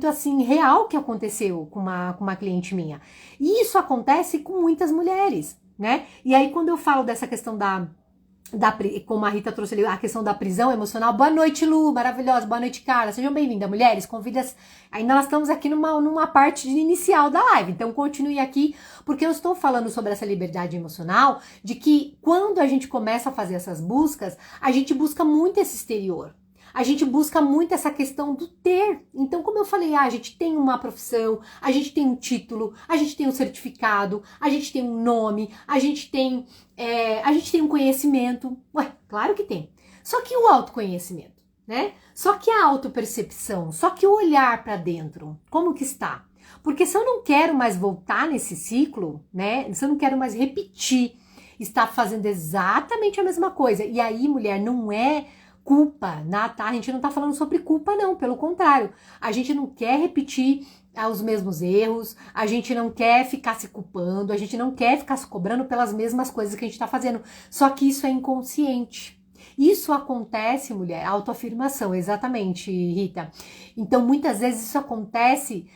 assim real que aconteceu com uma cliente minha. E isso acontece com muitas mulheres, né? E aí quando eu falo dessa questão como a Rita trouxe ali, a questão da prisão emocional. Boa noite, Lu, maravilhosa. Boa noite, Carla. Sejam bem-vindas, mulheres. Convidas. Ainda nós estamos aqui numa parte inicial da live, então continue aqui, porque eu estou falando sobre essa liberdade emocional, de que quando a gente começa a fazer essas buscas, a gente busca muito esse exterior. A gente busca muito essa questão do ter. Então, como eu falei, a gente tem uma profissão, a gente tem um título, a gente tem um certificado, a gente tem um nome, a gente tem um conhecimento. Ué, claro que tem. Só que o autoconhecimento, né? Só que a autopercepção, só que o olhar para dentro, como que está? Porque se eu não quero mais voltar nesse ciclo, né? Se eu não quero mais repetir, estar fazendo exatamente a mesma coisa. E aí, mulher, não é culpa, tá? A gente não tá falando sobre culpa, não, pelo contrário. A gente não quer repetir os mesmos erros, a gente não quer ficar se culpando, a gente não quer ficar se cobrando pelas mesmas coisas que a gente tá fazendo. Só que isso é inconsciente. Isso acontece, mulher, autoafirmação, exatamente, Rita. Então, muitas vezes isso acontece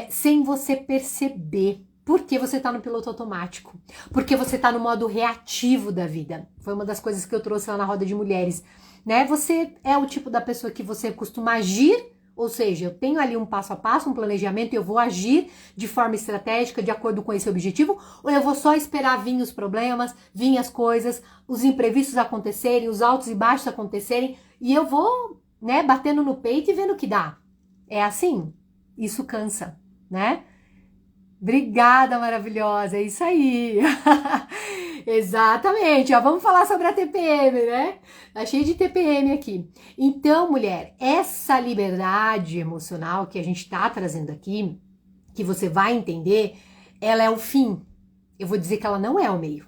sem você perceber. Porque você tá no piloto automático. Porque você tá no modo reativo da vida. Foi uma das coisas que eu trouxe lá na roda de mulheres. Né? Você é o tipo da pessoa que você costuma agir, ou seja, eu tenho ali um passo a passo, um planejamento, e eu vou agir de forma estratégica, de acordo com esse objetivo, ou eu vou só esperar vir os problemas, vir as coisas, os imprevistos acontecerem, os altos e baixos acontecerem, e eu vou, né, batendo no peito e vendo o que dá. É assim? Isso cansa, né? Obrigada, maravilhosa. É isso aí. Exatamente. Ó, vamos falar sobre a TPM, né? Tá cheio de TPM aqui. Então, mulher, essa liberdade emocional que a gente tá trazendo aqui, que você vai entender, ela é o fim. Eu vou dizer que ela não é o meio.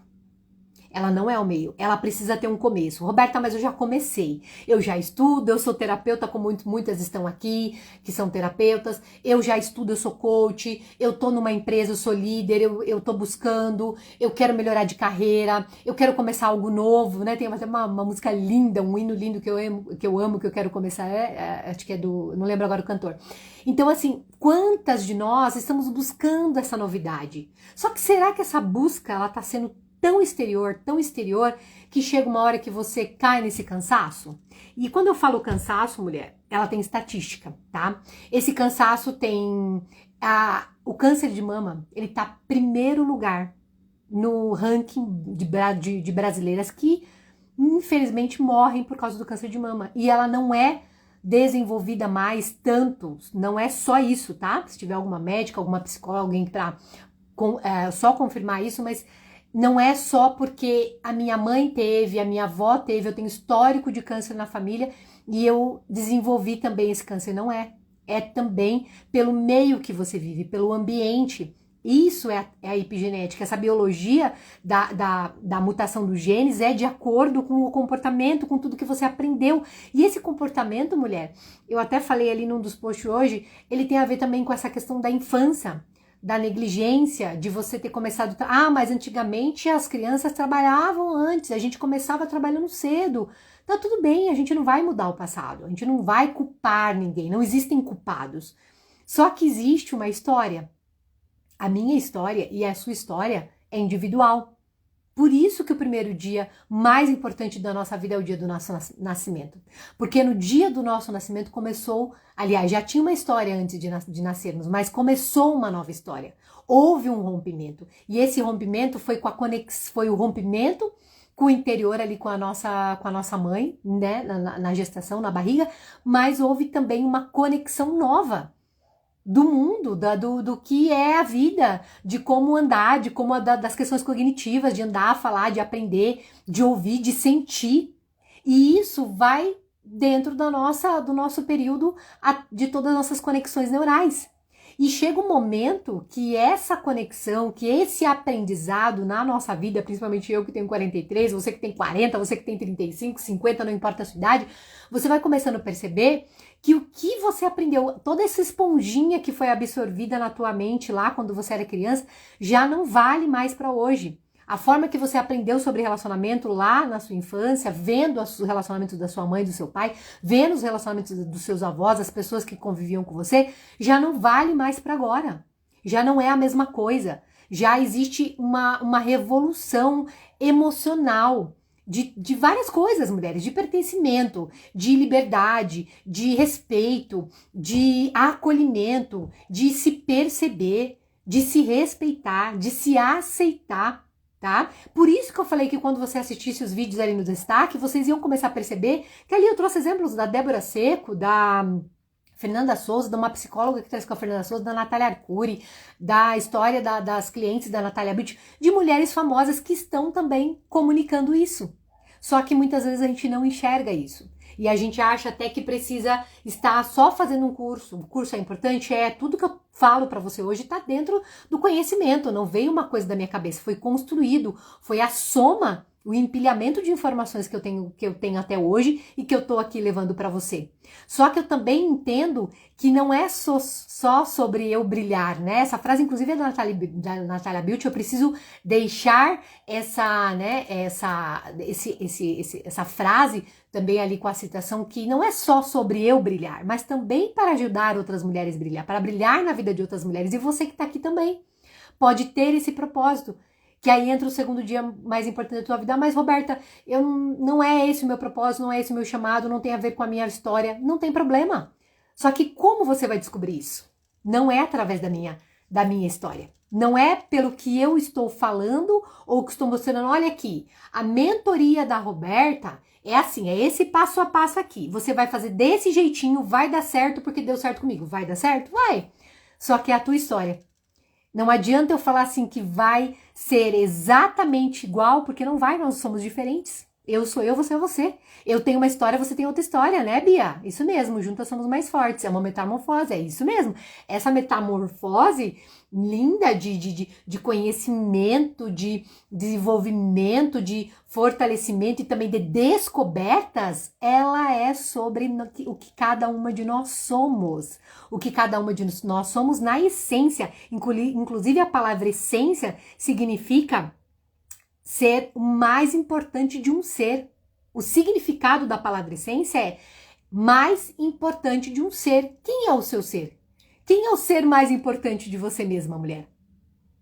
Ela não é o meio, ela precisa ter um começo. Roberta, mas eu já comecei. Eu já estudo, eu sou terapeuta, como muitas estão aqui, que são terapeutas. Eu já estudo, eu sou coach. Eu tô numa empresa, eu sou líder, eu tô buscando, eu quero melhorar de carreira, eu quero começar algo novo, né? Tem até uma música linda, um hino lindo que eu quero começar. Acho que é do. Não lembro agora o cantor. Então, assim, quantas de nós estamos buscando essa novidade? Só que será que essa busca, ela tá sendo tão exterior, que chega uma hora que você cai nesse cansaço? E quando eu falo cansaço, mulher, ela tem estatística, tá? Esse cansaço tem... o câncer de mama, ele tá primeiro lugar no ranking de brasileiras que, infelizmente, morrem por causa do câncer de mama. E ela não é desenvolvida mais tanto, não é só isso, tá? Se tiver alguma médica, alguma psicóloga, alguém pra só confirmar isso, mas não é só porque a minha mãe teve, a minha avó teve, eu tenho histórico de câncer na família e eu desenvolvi também esse câncer. Não é. É também pelo meio que você vive, pelo ambiente. Isso é a epigenética, essa biologia da mutação dos genes é de acordo com o comportamento, com tudo que você aprendeu. E esse comportamento, mulher, eu até falei ali num dos posts hoje, ele tem a ver também com essa questão da infância, da negligência, de você ter começado... mas antigamente as crianças trabalhavam antes, a gente começava trabalhando cedo. Tá tudo bem, a gente não vai mudar o passado, a gente não vai culpar ninguém, não existem culpados. Só que existe uma história. A minha história e a sua história é individual. Por isso que o primeiro dia mais importante da nossa vida é o dia do nosso nascimento. Porque no dia do nosso nascimento começou, aliás, já tinha uma história antes de nascermos, mas começou uma nova história. Houve um rompimento. E esse rompimento foi foi o rompimento com o interior ali com a nossa mãe, né, na gestação, na barriga, mas houve também uma conexão nova do mundo, do que é a vida, de como andar, de como das questões cognitivas, de andar, falar, de aprender, de ouvir, de sentir. E isso vai dentro do nosso período de todas as nossas conexões neurais. E chega um momento que essa conexão, que esse aprendizado na nossa vida, principalmente eu que tenho 43, você que tem 40, você que tem 35, 50, não importa a sua idade, você vai começando a perceber que o que você aprendeu, toda essa esponjinha que foi absorvida na tua mente lá quando você era criança, já não vale mais para hoje. A forma que você aprendeu sobre relacionamento lá na sua infância, vendo os relacionamentos da sua mãe e do seu pai, vendo os relacionamentos dos seus avós, as pessoas que conviviam com você, já não vale mais para agora. Já não é a mesma coisa. Já existe uma revolução emocional de várias coisas, mulheres, de pertencimento, de liberdade, de respeito, de acolhimento, de se perceber, de se respeitar, de se aceitar. Tá? Por isso que eu falei que quando você assistisse os vídeos ali no destaque, vocês iam começar a perceber que ali eu trouxe exemplos da Débora Seco, da Fernanda Souza, de uma psicóloga que traz com a Fernanda Souza, da Natália Arcuri, da história das clientes da Natália Beach, de mulheres famosas que estão também comunicando isso. Só que muitas vezes a gente não enxerga isso. E a gente acha até que precisa estar só fazendo um curso. O curso é importante? Tudo que eu falo para você hoje está dentro do conhecimento. Não veio uma coisa da minha cabeça, foi construído, foi a soma, o empilhamento de informações que eu tenho até hoje e que eu tô aqui levando para você. Só que eu também entendo que não é só sobre eu brilhar, né? Essa frase, inclusive, é da Natália Beauty. Eu preciso deixar essa frase também ali com a citação, que não é só sobre eu brilhar, mas também para ajudar outras mulheres a brilhar, para brilhar na vida de outras mulheres. E você que tá aqui também pode ter esse propósito. Que aí entra o segundo dia mais importante da tua vida. Mas, Roberta, não é esse o meu propósito, não é esse o meu chamado, não tem a ver com a minha história. Não tem problema. Só que como você vai descobrir isso? Não é através da minha história. Não é pelo que eu estou falando ou que estou mostrando. Olha aqui, a mentoria da Roberta é assim, é esse passo a passo aqui. Você vai fazer desse jeitinho, vai dar certo porque deu certo comigo. Vai dar certo? Vai. Só que é a tua história. Não adianta eu falar assim que vai ser exatamente igual, porque não vai, nós somos diferentes. Eu sou eu, você é você. Eu tenho uma história, você tem outra história, né, Bia? Isso mesmo, juntas somos mais fortes. É uma metamorfose, é isso mesmo. Essa metamorfose linda de conhecimento, de desenvolvimento, de fortalecimento e também de descobertas, ela é sobre o que cada uma de nós somos. O que cada uma de nós somos na essência. Inclusive a palavra essência significa ser o mais importante de um ser. O significado da palavra essência é mais importante de um ser. Quem é o seu ser? Quem é o ser mais importante de você mesma, mulher?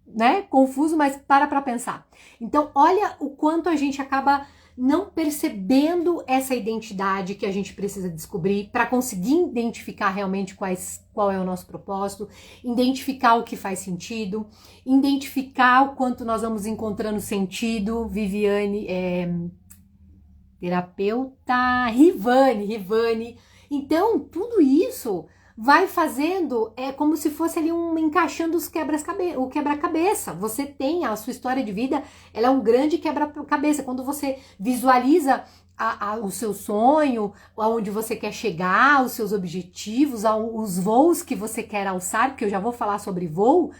Né? Confuso, mas para pensar. Então, olha o quanto a gente acaba não percebendo essa identidade que a gente precisa descobrir para conseguir identificar realmente qual é o nosso propósito, identificar o que faz sentido, identificar o quanto nós vamos encontrando sentido. Viviane, terapeuta, Rivane. Então, tudo isso vai fazendo, como se fosse ali encaixando o quebra-cabeça. Você tem a sua história de vida, ela é um grande quebra-cabeça. Quando você visualiza o seu sonho, aonde você quer chegar, os seus objetivos, os voos que você quer alçar, porque eu já vou falar sobre voo,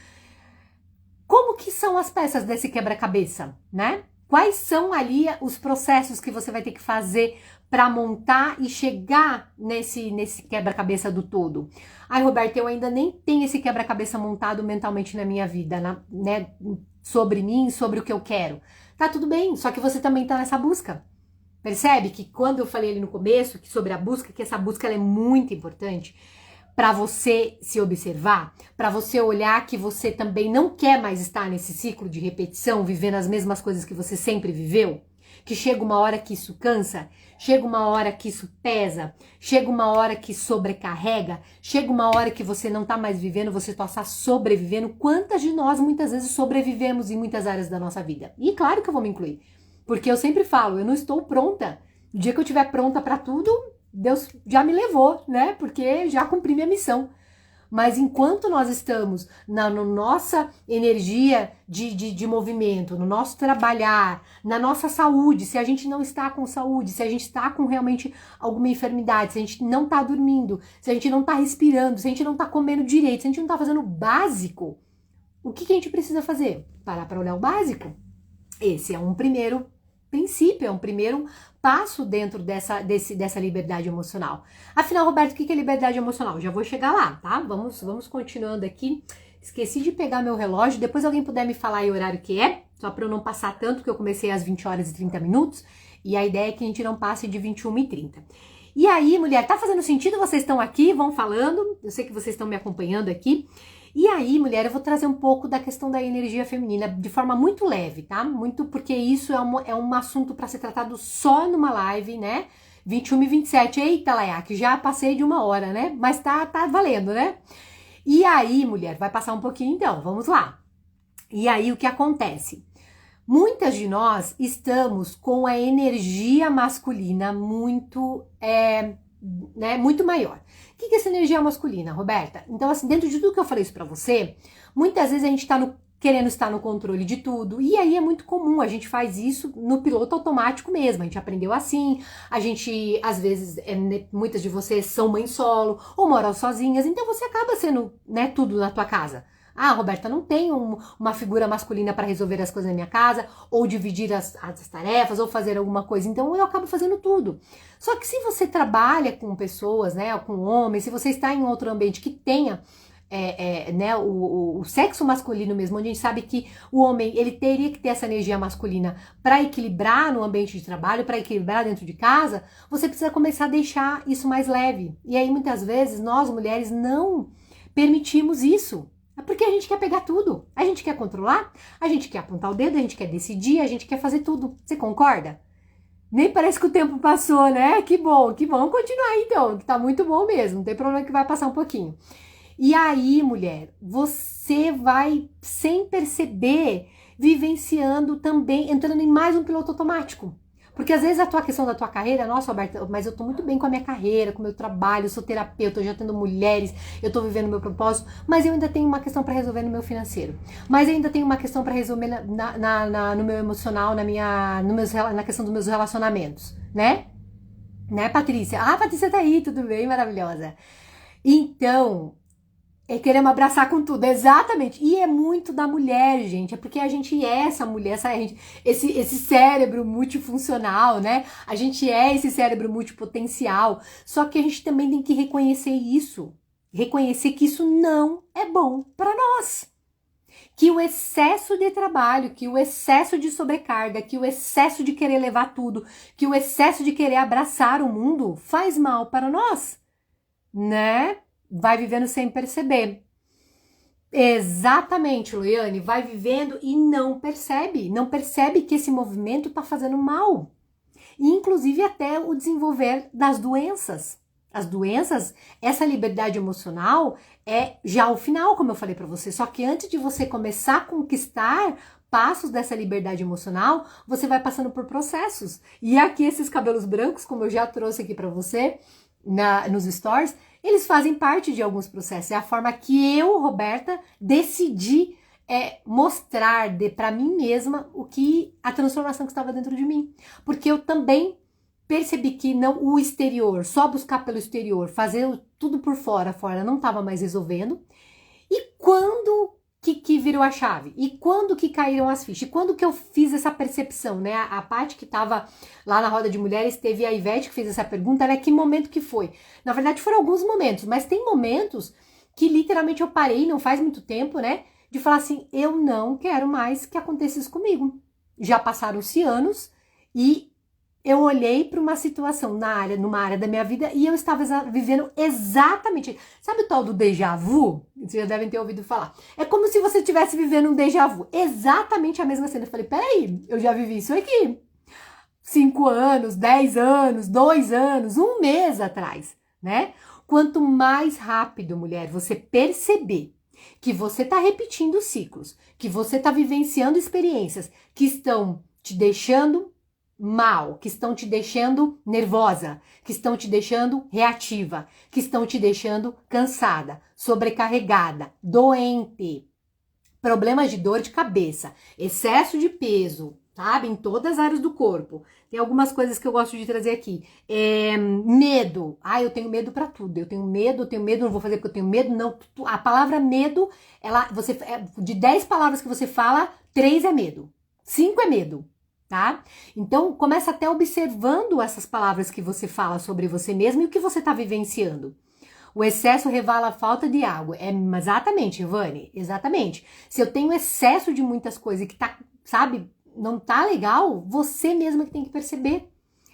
como que são as peças desse quebra-cabeça, né? Quais são ali os processos que você vai ter que fazer para montar e chegar nesse quebra-cabeça do todo? Ai, Roberta, eu ainda nem tenho esse quebra-cabeça montado mentalmente na minha vida, né? Sobre mim, sobre o que eu quero. Tá tudo bem, só que você também tá nessa busca. Percebe que quando eu falei ali no começo sobre a busca, que essa busca ela é muito importante para você se observar, para você olhar que você também não quer mais estar nesse ciclo de repetição, vivendo as mesmas coisas que você sempre viveu, que chega uma hora que isso cansa, chega uma hora que isso pesa, chega uma hora que sobrecarrega, chega uma hora que você não tá mais vivendo, você só está sobrevivendo. Quantas de nós muitas vezes sobrevivemos em muitas áreas da nossa vida? E claro que eu vou me incluir, porque eu sempre falo, eu não estou pronta. No dia que eu estiver pronta para tudo, Deus já me levou, né? Porque já cumpri minha missão. Mas enquanto nós estamos na nossa energia de movimento, no nosso trabalhar, na nossa saúde, se a gente não está com saúde, se a gente está com realmente alguma enfermidade, se a gente não está dormindo, se a gente não está respirando, se a gente não está comendo direito, se a gente não está fazendo o básico, o que a gente precisa fazer? Parar para olhar o básico? Esse é um primeiro princípio, é um primeiro passo dentro dessa liberdade emocional. Afinal, Roberto, o que é liberdade emocional? Já vou chegar lá, tá? Vamos continuando aqui. Esqueci de pegar meu relógio, depois alguém puder me falar aí o horário que é, só para eu não passar tanto, que eu comecei às 20 horas e 30 minutos, e a ideia é que a gente não passe de 21h30. E aí, mulher, tá fazendo sentido? Vocês estão aqui, vão falando, eu sei que vocês estão me acompanhando aqui. E aí, mulher, eu vou trazer um pouco da questão da energia feminina de forma muito leve, tá? Muito porque isso é um assunto para ser tratado só numa live, né? 21h27. Eita, Laia, que já passei de 1 hora, né? Mas tá valendo, né? E aí, mulher, vai passar um pouquinho então, vamos lá. E aí, o que acontece? Muitas de nós estamos com a energia masculina muito muito maior. O que é essa energia masculina, Roberta? Então, assim, dentro de tudo que eu falei isso pra você, muitas vezes a gente tá querendo estar no controle de tudo, e aí é muito comum, a gente faz isso no piloto automático mesmo, a gente aprendeu assim, a gente, às vezes, muitas de vocês são mãe solo, ou moram sozinhas, então você acaba sendo, né, tudo na tua casa. Ah, Roberta, não tenho uma figura masculina para resolver as coisas na minha casa, ou dividir as tarefas, ou fazer alguma coisa. Então, eu acabo fazendo tudo. Só que se você trabalha com pessoas, né, com homens, se você está em outro ambiente que tenha o sexo masculino mesmo, onde a gente sabe que o homem, ele teria que ter essa energia masculina para equilibrar no ambiente de trabalho, para equilibrar dentro de casa, você precisa começar a deixar isso mais leve. E aí, muitas vezes, nós, mulheres, não permitimos isso. É porque a gente quer pegar tudo, a gente quer controlar, a gente quer apontar o dedo, a gente quer decidir, a gente quer fazer tudo. Você concorda? Nem parece que o tempo passou, né? Que bom, vamos continuar então, que tá muito bom mesmo, não tem problema que vai passar um pouquinho. E aí, mulher, você vai, sem perceber, vivenciando também, entrando em mais um piloto automático. Porque às vezes a tua questão da tua carreira, nossa, Roberta, mas eu tô muito bem com a minha carreira, com o meu trabalho, eu sou terapeuta, eu já tendo mulheres, eu tô vivendo o meu propósito, mas eu ainda tenho uma questão para resolver no meu financeiro. Mas eu ainda tenho uma questão para resolver no meu emocional, na questão dos meus relacionamentos, né? Né, Patrícia? Ah, Patrícia tá aí, tudo bem, maravilhosa. Então, queremos abraçar com tudo, exatamente. E é muito da mulher, gente. É porque a gente é essa mulher, esse cérebro multifuncional, né? A gente é esse cérebro multipotencial. Só que a gente também tem que reconhecer isso. Reconhecer que isso não é bom para nós. Que o excesso de trabalho, que o excesso de sobrecarga, que o excesso de querer levar tudo, que o excesso de querer abraçar o mundo faz mal para nós, né? Vai vivendo sem perceber. Exatamente, Luiane, vai vivendo e não percebe que esse movimento tá fazendo mal. Inclusive até o desenvolver das doenças. As doenças, essa liberdade emocional é já o final, como eu falei para você. Só que antes de você começar a conquistar passos dessa liberdade emocional, você vai passando por processos. E aqui esses cabelos brancos, como eu já trouxe aqui para você nos stories, eles fazem parte de alguns processos. É a forma que eu, Roberta, decidi mostrar para mim mesma a transformação que estava dentro de mim. Porque eu também percebi que não o exterior, só buscar pelo exterior, fazer tudo por fora não estava mais resolvendo. E quando que virou a chave? E quando que caíram as fichas? E quando que eu fiz essa percepção, né? A Paty que estava lá na roda de mulheres, teve a Ivete que fez essa pergunta, né? Que momento que foi? Na verdade foram alguns momentos, mas tem momentos que literalmente eu parei, não faz muito tempo, né? De falar assim, eu não quero mais que aconteça isso comigo. Já passaram-se anos e eu olhei para uma situação numa área da minha vida e eu estava vivendo exatamente. Sabe o tal do déjà vu? Vocês já devem ter ouvido falar. É como se você estivesse vivendo um déjà vu. Exatamente a mesma cena. Eu falei, peraí, eu já vivi isso aqui. 5 anos, 10 anos, 2 anos, 1 mês atrás, né? Quanto mais rápido, mulher, você perceber que você está repetindo ciclos, que você está vivenciando experiências que estão te deixando mal, que estão te deixando nervosa, que estão te deixando reativa, que estão te deixando cansada, sobrecarregada, doente, problemas de dor de cabeça, excesso de peso, sabe? Em todas as áreas do corpo. Tem algumas coisas que eu gosto de trazer aqui. Medo. Eu tenho medo pra tudo. Eu tenho medo, não vou fazer porque eu tenho medo. Não, a palavra medo, de 10 palavras que você fala, 3 é medo. 5 é medo. Tá? Então, começa até observando essas palavras que você fala sobre você mesmo e o que você está vivenciando. O excesso revela a falta de água. Exatamente, Ivane, exatamente. Se eu tenho excesso de muitas coisas que tá, sabe, não tá legal, você mesma que tem que perceber.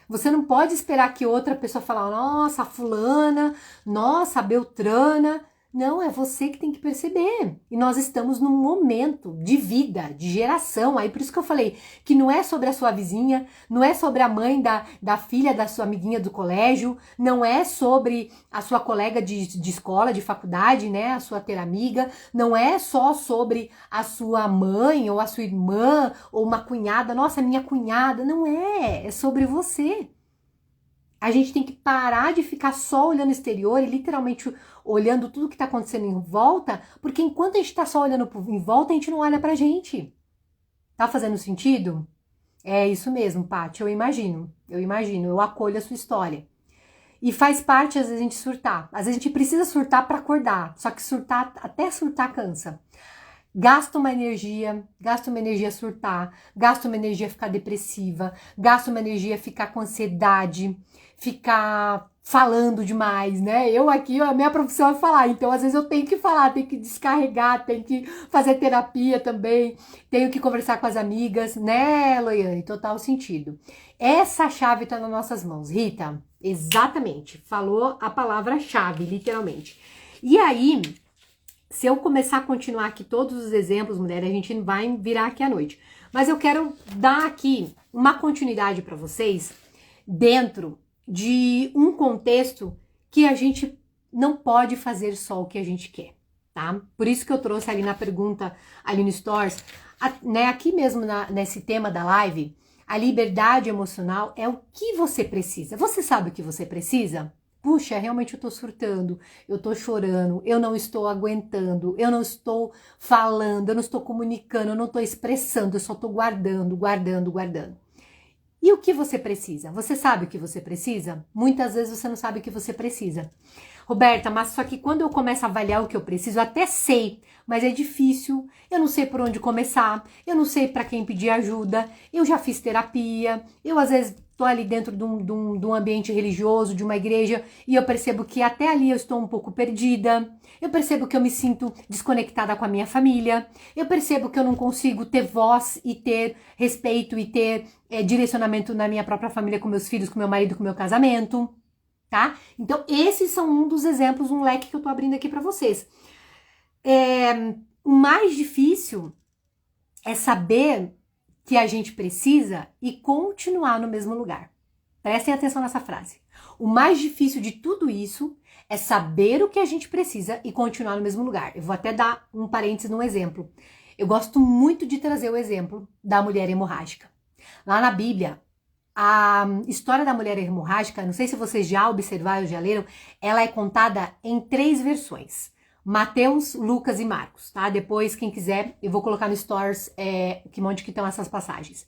Você não pode esperar que outra pessoa fale, nossa, a fulana, nossa, a beltrana. Não, é você que tem que perceber. E nós estamos num momento de vida, de geração. Aí por isso que eu falei que não é sobre a sua vizinha, não é sobre a mãe da filha da sua amiguinha do colégio, não é sobre a sua colega de escola, de faculdade, né? A sua ter amiga, não é só sobre a sua mãe ou a sua irmã ou uma cunhada. Nossa, minha cunhada. Não é, é sobre você. A gente tem que parar de ficar só olhando o exterior e literalmente olhando tudo que está acontecendo em volta, porque enquanto a gente está só olhando em volta, a gente não olha pra gente. Tá fazendo sentido? É isso mesmo, Paty, eu imagino, eu acolho a sua história. E faz parte, às vezes, a gente surtar. Às vezes a gente precisa surtar para acordar, só que até surtar cansa. Gasta uma energia surtar, gasta uma energia ficar depressiva, gasta uma energia ficar com ansiedade, ficar falando demais, né? Eu aqui, a minha profissão é falar, então às vezes eu tenho que falar, tenho que descarregar, tenho que fazer terapia também, tenho que conversar com as amigas, né, Loiane? Total sentido. Essa chave tá nas nossas mãos, Rita, exatamente, falou a palavra-chave, literalmente. E aí, se eu começar a continuar aqui todos os exemplos, mulher, a gente vai virar aqui à noite. Mas eu quero dar aqui uma continuidade para vocês dentro de um contexto que a gente não pode fazer só o que a gente quer, tá? Por isso que eu trouxe ali na pergunta, ali no Stories, né, aqui mesmo nesse tema da live, A liberdade emocional é o que você precisa. Você sabe o que você precisa? Puxa, realmente eu tô surtando, eu tô chorando, eu não estou aguentando, eu não estou falando, eu não estou comunicando, eu não estou expressando, eu só tô guardando, guardando, guardando. E o que você precisa? Você sabe o que você precisa? Muitas vezes você não sabe o que você precisa. Roberta, mas só que quando eu começo a avaliar o que eu preciso, eu até sei, mas é difícil, eu não sei por onde começar, eu não sei para quem pedir ajuda, eu já fiz terapia, eu às vezes tô ali dentro de um ambiente religioso, de uma igreja, e eu percebo que até ali eu estou um pouco perdida, eu percebo que eu me sinto desconectada com a minha família, eu percebo que eu não consigo ter voz e ter respeito e ter direcionamento na minha própria família, com meus filhos, com meu marido, com meu casamento. Tá? Então, esses são um dos exemplos, um leque que eu tô abrindo aqui para vocês. O mais difícil é saber que a gente precisa e continuar no mesmo lugar. Prestem atenção nessa frase. O mais difícil de tudo isso é saber o que a gente precisa e continuar no mesmo lugar. Eu vou até dar um parênteses no exemplo. Eu gosto muito de trazer o exemplo da mulher hemorrágica. Lá na Bíblia, a história da mulher hemorrágica, não sei se vocês já observaram ou já leram, ela é contada em 3 versões. Mateus, Lucas e Marcos, tá? Depois, quem quiser, eu vou colocar no Stories onde que estão essas passagens.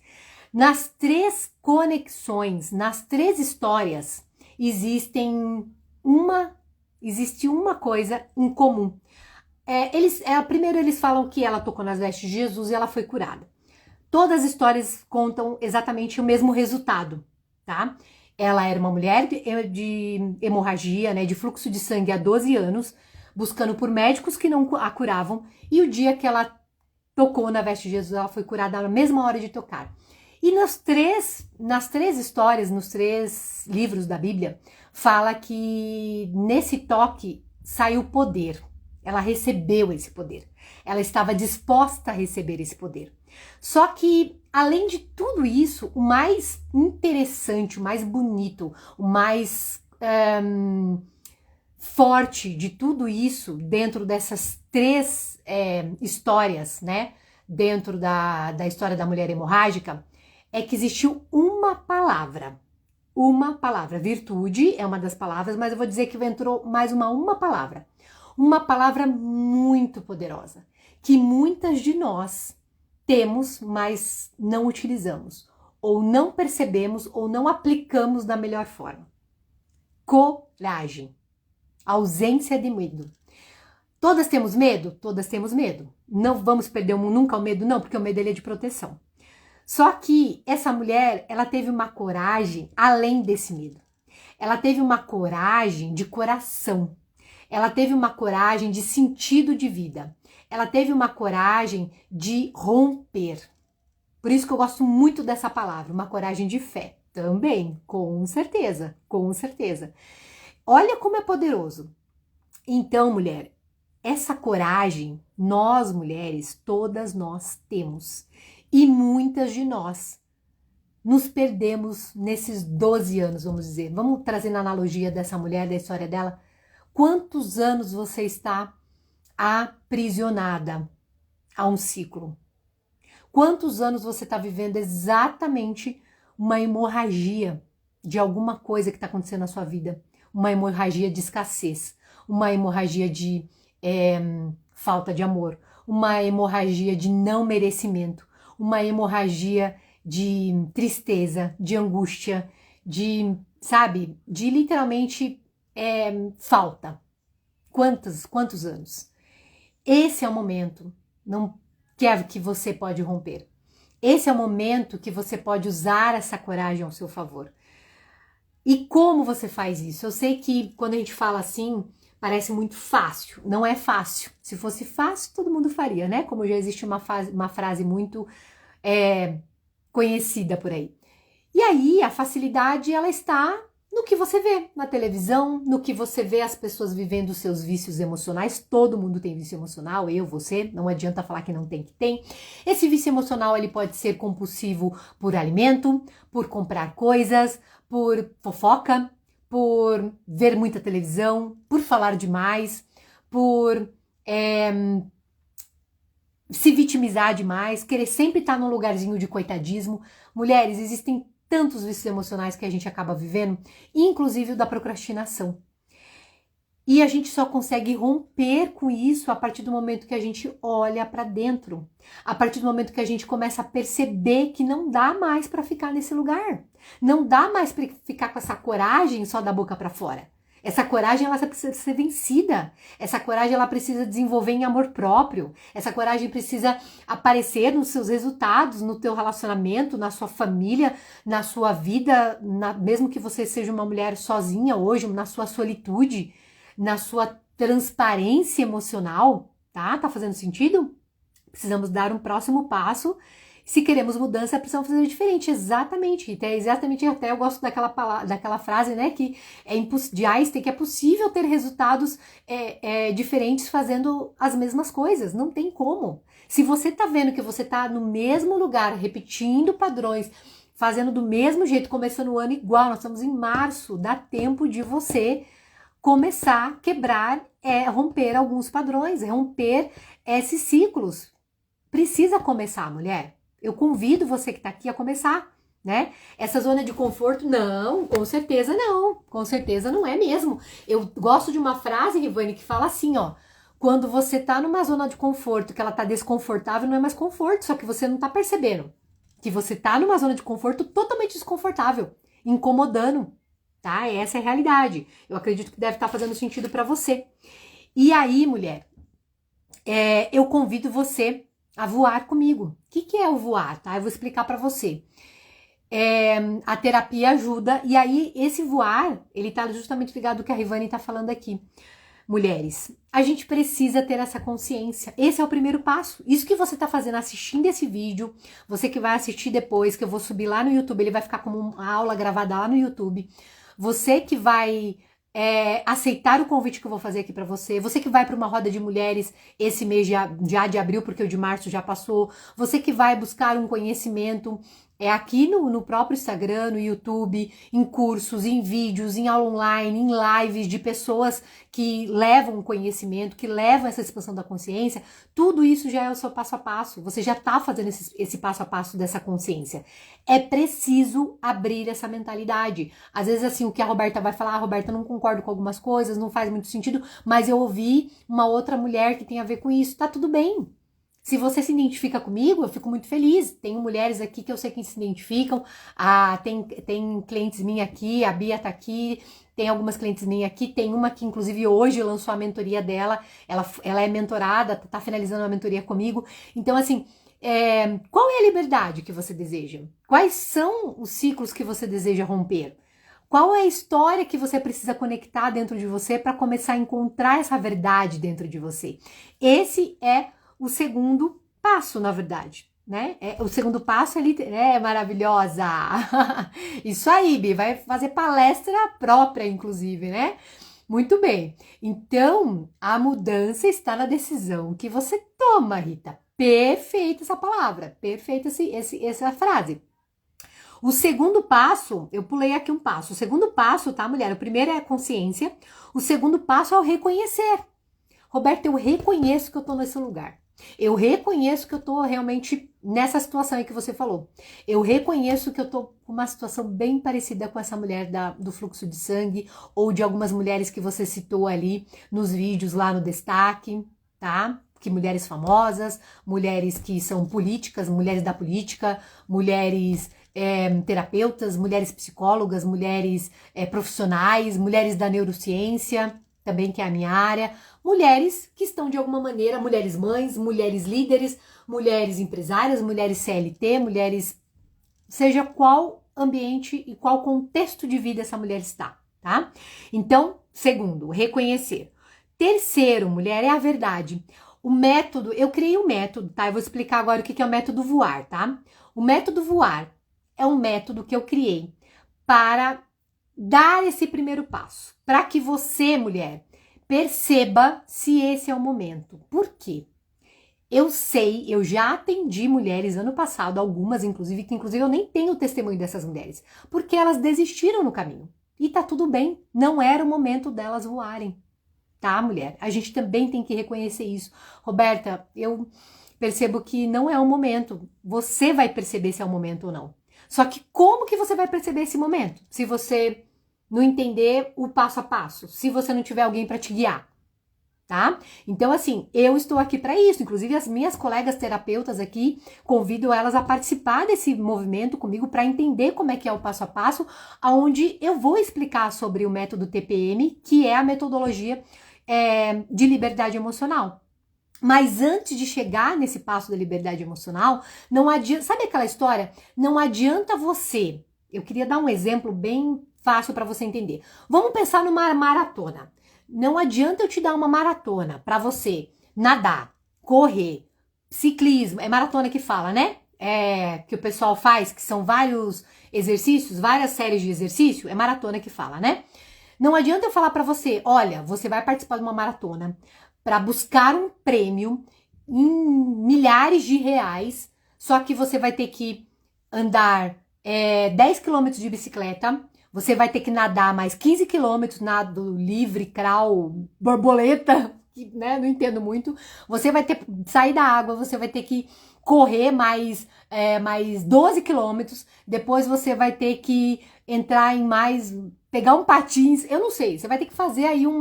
Nas 3 conexões, nas 3 histórias, existe uma coisa em comum. Primeiro eles falam que ela tocou nas vestes de Jesus e ela foi curada. Todas as histórias contam exatamente o mesmo resultado, tá? Ela era uma mulher de hemorragia, né, de fluxo de sangue há 12 anos, buscando por médicos que não a curavam, e o dia que ela tocou na veste de Jesus, ela foi curada na mesma hora de tocar. E nas três histórias, nos 3 livros da Bíblia, fala que nesse toque saiu poder. Ela recebeu esse poder. Ela estava disposta a receber esse poder. Só que, além de tudo isso, o mais interessante, o mais bonito, o mais forte de tudo isso, dentro dessas 3 histórias, né? Dentro da história da mulher hemorrágica, é que existiu uma palavra. Uma palavra. Virtude é uma das palavras, mas eu vou dizer que entrou mais uma palavra. Uma palavra muito poderosa, que muitas de nós temos, mas não utilizamos, ou não percebemos, ou não aplicamos da melhor forma. Coragem. Ausência de medo. Todas temos medo? Todas temos medo. Não vamos perder nunca o medo, não, porque o medo ele é de proteção. Só que essa mulher, ela teve uma coragem além desse medo. Ela teve uma coragem de coração. Ela teve uma coragem de sentido de vida. Ela teve uma coragem de romper. Por isso que eu gosto muito dessa palavra, uma coragem de fé. Também, com certeza, com certeza. Olha como é poderoso. Então, mulher, essa coragem, nós mulheres, todas nós temos. E muitas de nós nos perdemos nesses 12 anos, vamos dizer. Vamos trazer na analogia dessa mulher, da história dela. Quantos anos você está aprisionada a um ciclo? Quantos anos você está vivendo exatamente uma hemorragia de alguma coisa que está acontecendo na sua vida? Uma hemorragia de escassez, uma hemorragia de falta de amor, uma hemorragia de não merecimento, uma hemorragia de tristeza, de angústia, sabe, de literalmente falta. Quantos anos? Esse é o momento que você pode romper. Esse é o momento que você pode usar essa coragem ao seu favor. E como você faz isso? Eu sei que quando a gente fala assim, parece muito fácil. Não é fácil. Se fosse fácil, todo mundo faria, né? Como já existe uma frase muito conhecida por aí. E aí, a facilidade, ela está no que você vê na televisão, no que você vê as pessoas vivendo os seus vícios emocionais. Todo mundo tem vício emocional, eu, você, não adianta falar que não tem, que tem. Esse vício emocional, ele pode ser compulsivo por alimento, por comprar coisas, por fofoca, por ver muita televisão, por falar demais, por se vitimizar demais, querer sempre estar num lugarzinho de coitadismo. Mulheres, existem tantos vícios emocionais que a gente acaba vivendo, inclusive o da procrastinação. E a gente só consegue romper com isso a partir do momento que a gente olha para dentro. A partir do momento que a gente começa a perceber que não dá mais para ficar nesse lugar. Não dá mais para ficar com essa coragem só da boca para fora. Essa coragem, ela precisa ser vencida. Essa coragem, ela precisa desenvolver em amor próprio. Essa coragem precisa aparecer nos seus resultados, no teu relacionamento, na sua família, na sua vida, mesmo que você seja uma mulher sozinha hoje, na sua solitude, na sua transparência emocional, tá? Tá fazendo sentido? Precisamos dar um próximo passo. Se queremos mudança, precisamos fazer diferente. Exatamente. Exatamente, até eu gosto daquela frase, né, que de Einstein, que é possível ter resultados diferentes fazendo as mesmas coisas. Não tem como. Se você tá vendo que você tá no mesmo lugar, repetindo padrões, fazendo do mesmo jeito, começando o ano igual, nós estamos em março, dá tempo de você começar a quebrar, romper alguns padrões, romper esses ciclos. Precisa começar, mulher. Eu convido você que tá aqui a começar, né? Essa zona de conforto, não, com certeza não é mesmo. Eu gosto de uma frase, Rivane, que fala assim, ó, quando você tá numa zona de conforto, que ela tá desconfortável, não é mais conforto, só que você não tá percebendo que você tá numa zona de conforto totalmente desconfortável, incomodando. Tá? Essa é a realidade. Eu acredito que deve estar fazendo sentido para você. E aí, mulher, eu convido você a voar comigo. O que é o voar, tá? Eu vou explicar para você. A terapia ajuda, e aí esse voar, ele tá justamente ligado ao que a Rivane tá falando aqui. Mulheres, a gente precisa ter essa consciência. Esse é o primeiro passo. Isso que você tá fazendo assistindo esse vídeo, você que vai assistir depois, que eu vou subir lá no YouTube, ele vai ficar como uma aula gravada lá no YouTube. Você que vai aceitar o convite que eu vou fazer aqui para você, você que vai para uma roda de mulheres esse mês já de abril, porque o de março já passou, você que vai buscar um conhecimento aqui no próprio Instagram, no YouTube, em cursos, em vídeos, em aula online, em lives de pessoas que levam conhecimento, que levam essa expansão da consciência, tudo isso já é o seu passo a passo, você já tá fazendo esse passo a passo dessa consciência. É preciso abrir essa mentalidade. Às vezes, assim, o que a Roberta vai falar, Roberta, não concordo com algumas coisas, não faz muito sentido, mas eu ouvi uma outra mulher que tem a ver com isso, tá tudo bem. Se você se identifica comigo, eu fico muito feliz. Tenho mulheres aqui que eu sei que se identificam. Tem clientes minhas aqui, a Bia tá aqui, tem algumas clientes minhas aqui. Tem uma que, inclusive, hoje lançou a mentoria dela. Ela é mentorada, tá finalizando a mentoria comigo. Então, assim, qual é a liberdade que você deseja? Quais são os ciclos que você deseja romper? Qual é a história que você precisa conectar dentro de você para começar a encontrar essa verdade dentro de você? Esse é o segundo passo, na verdade, né? O segundo passo é maravilhosa. Isso aí, Bi, vai fazer palestra própria, inclusive, né? Muito bem. Então, a mudança está na decisão que você toma, Rita. Perfeita essa palavra, perfeita essa frase. O segundo passo, eu pulei aqui um passo. O segundo passo, tá, mulher? O primeiro é a consciência. O segundo passo é o reconhecer. Roberta, eu reconheço que eu tô nesse lugar. Eu reconheço que eu tô realmente nessa situação aí que você falou. Eu reconheço que eu tô com uma situação bem parecida com essa mulher do fluxo de sangue, ou de algumas mulheres que você citou ali nos vídeos lá no destaque, tá? Que mulheres famosas, mulheres que são políticas, mulheres da política, mulheres terapeutas, mulheres psicólogas, mulheres profissionais, mulheres da neurociência, também que é a minha área, mulheres que estão de alguma maneira, mulheres mães, mulheres líderes, mulheres empresárias, mulheres CLT, mulheres, seja qual ambiente e qual contexto de vida essa mulher está, tá? Então, segundo, reconhecer. Terceiro, mulher, é a verdade. O método, eu criei um método, tá? Eu vou explicar agora o que é o método voar, tá? O método voar é um método que eu criei para dar esse primeiro passo, para que você, mulher, perceba se esse é o momento. Por quê? Eu sei, eu já atendi mulheres ano passado, algumas inclusive, eu nem tenho o testemunho dessas mulheres, porque elas desistiram no caminho. E tá tudo bem, não era o momento delas voarem. Tá, mulher? A gente também tem que reconhecer isso. Roberta, eu percebo que não é o momento. Você vai perceber se é o momento ou não. Só que como que você vai perceber esse momento? Se você não entender o passo a passo, se você não tiver alguém para te guiar, tá? Então, assim, eu estou aqui para isso. Inclusive, as minhas colegas terapeutas aqui, convido elas a participar desse movimento comigo para entender como é que é o passo a passo, onde eu vou explicar sobre o método TPM, que é a metodologia de liberdade emocional. Mas antes de chegar nesse passo da liberdade emocional, não adianta, sabe aquela história? Não adianta você. Eu queria dar um exemplo bem fácil para você entender. Vamos pensar numa maratona. Não adianta eu te dar uma maratona para você nadar, correr, ciclismo, é maratona que fala, né? Que o pessoal faz, que são vários exercícios, várias séries de exercício, é maratona que fala, né? Não adianta eu falar para você, olha, você vai participar de uma maratona para buscar um prêmio em milhares de reais, só que você vai ter que andar 10 quilômetros de bicicleta, você vai ter que nadar mais 15 quilômetros, nado livre, crawl, borboleta, que, né, não entendo muito. Você vai ter que sair da água, você vai ter que correr mais 12 quilômetros, depois você vai ter que entrar em mais, pegar um patins, eu não sei, você vai ter que fazer aí um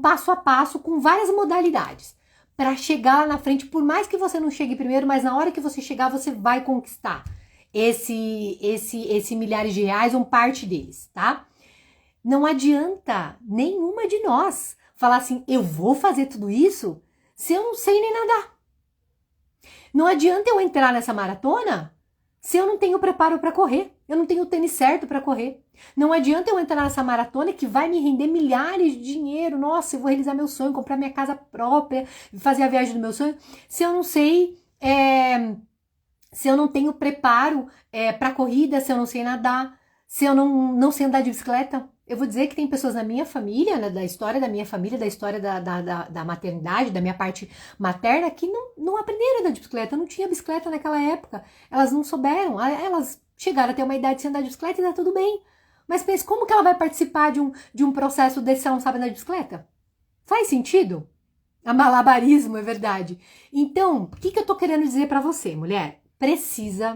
passo a passo com várias modalidades para chegar lá na frente, por mais que você não chegue primeiro, mas na hora que você chegar, você vai conquistar esse milhares de reais, ou parte deles, tá? Não adianta nenhuma de nós falar assim, eu vou fazer tudo isso se eu não sei nem nadar. Não adianta eu entrar nessa maratona se eu não tenho preparo para correr, eu não tenho o tênis certo para correr. Não adianta eu entrar nessa maratona que vai me render milhares de dinheiro. Nossa, eu vou realizar meu sonho, comprar minha casa própria, fazer a viagem do meu sonho, se eu não sei, se eu não tenho preparo para corrida, se eu não sei nadar, se eu não sei andar de bicicleta. Eu vou dizer que tem pessoas na minha família, né, da história da minha família, da história da maternidade, da minha parte materna, que não aprenderam a andar de bicicleta, não tinha bicicleta naquela época. Elas não souberam, elas chegaram a ter uma idade sem andar de bicicleta e tá tudo bem. Mas pense, como que ela vai participar de um processo desse se ela não sabe andar de bicicleta? Faz sentido? É malabarismo, é verdade. Então, o que eu tô querendo dizer pra você, mulher?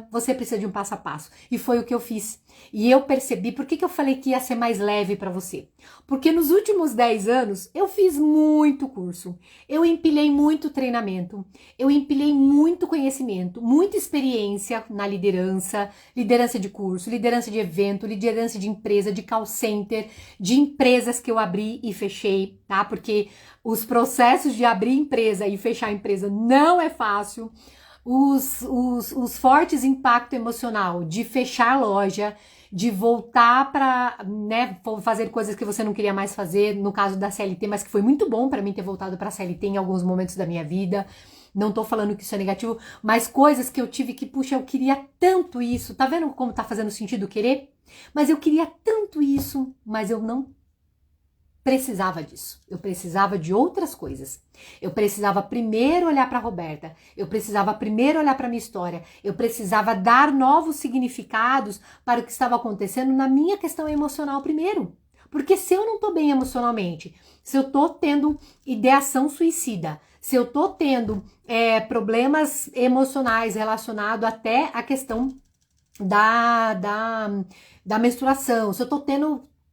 Você precisa de um passo a passo. E foi o que eu fiz. E eu percebi, por que eu falei que ia ser mais leve para você? Porque nos últimos 10 anos, eu fiz muito curso. Eu empilhei muito treinamento. Eu empilhei muito conhecimento, muita experiência na liderança, liderança de curso, liderança de evento, liderança de empresa, de call center, de empresas que eu abri e fechei, tá? Porque os processos de abrir empresa e fechar empresa não é fácil. Os fortes impacto emocional de fechar loja, de voltar para, né, fazer coisas que você não queria mais fazer, no caso da CLT, mas que foi muito bom para mim ter voltado para a CLT em alguns momentos da minha vida. Não tô falando que isso é negativo, mas coisas que eu tive que, puxa, eu queria tanto isso. Tá vendo como tá fazendo sentido querer? Mas eu queria tanto isso, mas eu não precisava disso. Eu precisava de outras coisas. Eu precisava primeiro olhar para a Roberta. Eu precisava primeiro olhar para minha história. Eu precisava dar novos significados para o que estava acontecendo na minha questão emocional primeiro. Porque se eu não tô bem emocionalmente, se eu tô tendo ideação suicida, se eu tô tendo problemas emocionais relacionados até a questão da menstruação, se eu tô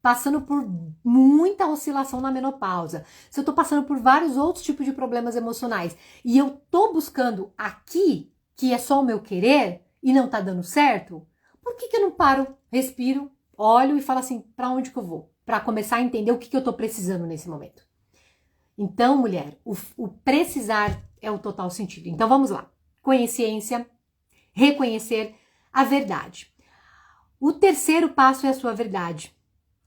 passando por muita oscilação na menopausa, se eu tô passando por vários outros tipos de problemas emocionais e eu tô buscando aqui, que é só o meu querer e não tá dando certo, por que eu não paro, respiro, olho e falo assim, pra onde que eu vou? Pra começar a entender o que eu tô precisando nesse momento. Então, mulher, o precisar é o total sentido. Então, vamos lá. Consciência, reconhecer a verdade. O terceiro passo é a sua verdade.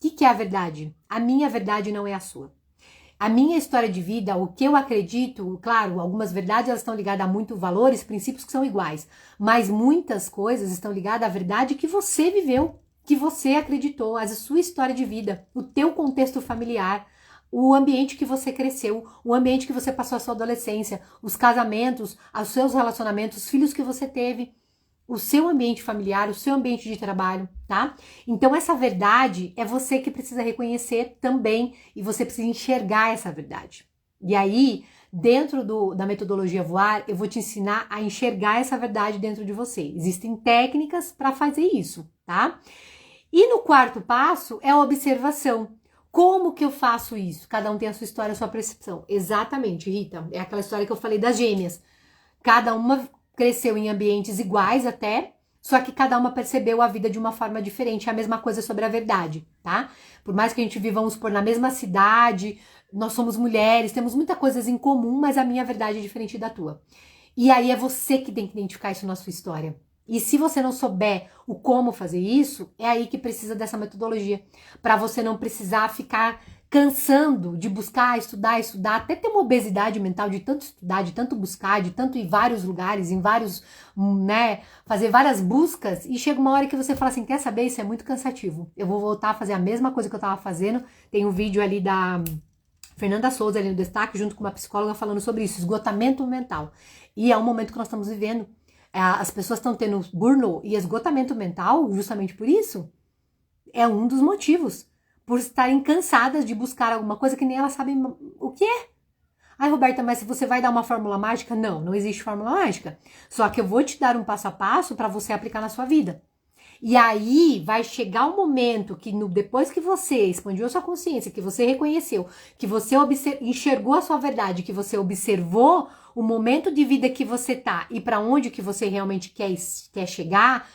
O que é a verdade? A minha verdade não é a sua. A minha história de vida, o que eu acredito, claro, algumas verdades elas estão ligadas a muitos valores, princípios que são iguais, mas muitas coisas estão ligadas à verdade que você viveu, que você acreditou, a sua história de vida, o teu contexto familiar, o ambiente que você cresceu, o ambiente que você passou a sua adolescência, os casamentos, os seus relacionamentos, os filhos que você teve, o seu ambiente familiar, o seu ambiente de trabalho, tá? Então essa verdade é você que precisa reconhecer também e você precisa enxergar essa verdade. E aí Dentro da metodologia voar, eu vou te ensinar a enxergar essa verdade dentro de você. Existem técnicas para fazer isso, tá? E no quarto passo é a observação. Como que eu faço isso? Cada um tem a sua história, a sua percepção. Exatamente, Rita. É aquela história que eu falei das gêmeas. Cada uma cresceu em ambientes iguais até, só que cada uma percebeu a vida de uma forma diferente. É a mesma coisa sobre a verdade, tá? Por mais que a gente viva, vamos supor, na mesma cidade, nós somos mulheres, temos muitas coisas em comum, mas a minha verdade é diferente da tua. E aí é você que tem que identificar isso na sua história. E se você não souber o como fazer isso, é aí que precisa dessa metodologia. Para você não precisar ficar cansando de buscar, estudar, até ter uma obesidade mental de tanto estudar, de tanto buscar, de tanto ir em vários lugares, em vários, né, fazer várias buscas, e chega uma hora que você fala assim, quer saber, isso é muito cansativo, eu vou voltar a fazer a mesma coisa que eu tava fazendo. Tem um vídeo ali da Fernanda Souza ali no destaque, junto com uma psicóloga falando sobre isso, esgotamento mental. E é um momento que nós estamos vivendo. As pessoas estão tendo burnout e esgotamento mental justamente por isso. É um dos motivos. Por estarem cansadas de buscar alguma coisa que nem elas sabem o que é. Ai, Roberta, mas se você vai dar uma fórmula mágica? Não, não existe fórmula mágica. Só que eu vou te dar um passo a passo para você aplicar na sua vida. E aí vai chegar um momento que depois que você expandiu a sua consciência, que você reconheceu, que você enxergou a sua verdade, que você observou o momento de vida que você tá e para onde que você realmente quer chegar,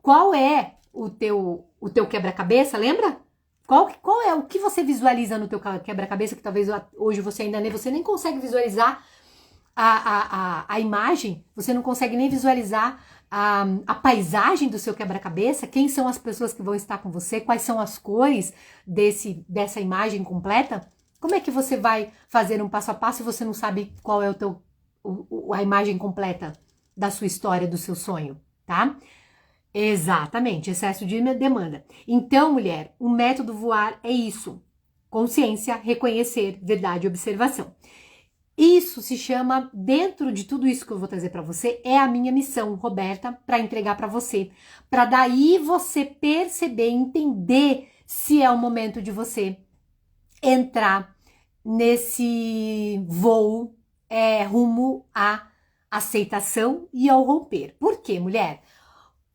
qual é o teu quebra-cabeça, lembra? Qual é o que você visualiza no teu quebra-cabeça, que talvez hoje você ainda nem consegue visualizar a imagem, você não consegue nem visualizar a paisagem do seu quebra-cabeça, quem são as pessoas que vão estar com você, quais são as cores dessa imagem completa. Como é que você vai fazer um passo a passo se você não sabe qual é a imagem completa da sua história, do seu sonho, tá? Exatamente, excesso de demanda. Então, mulher, o método voar é isso. Consciência, reconhecer, verdade, observação. Isso se chama, dentro de tudo isso que eu vou trazer para você, é a minha missão, Roberta, para entregar para você. Para daí você perceber, entender se é o momento de você entrar nesse voo rumo à aceitação e ao romper. Por quê, mulher?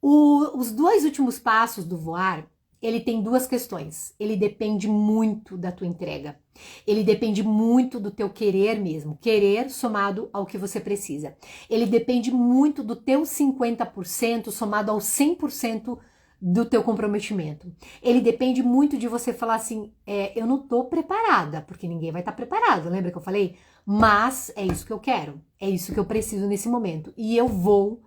Os dois últimos passos do voar, ele tem duas questões. Ele depende muito da tua entrega. Ele depende muito do teu querer mesmo. Querer somado ao que você precisa. Ele depende muito do teu 50% somado ao 100% do teu comprometimento. Ele depende muito de você falar assim, eu não tô preparada, porque ninguém vai estar preparado, lembra que eu falei? Mas é isso que eu quero, é isso que eu preciso nesse momento. E eu vou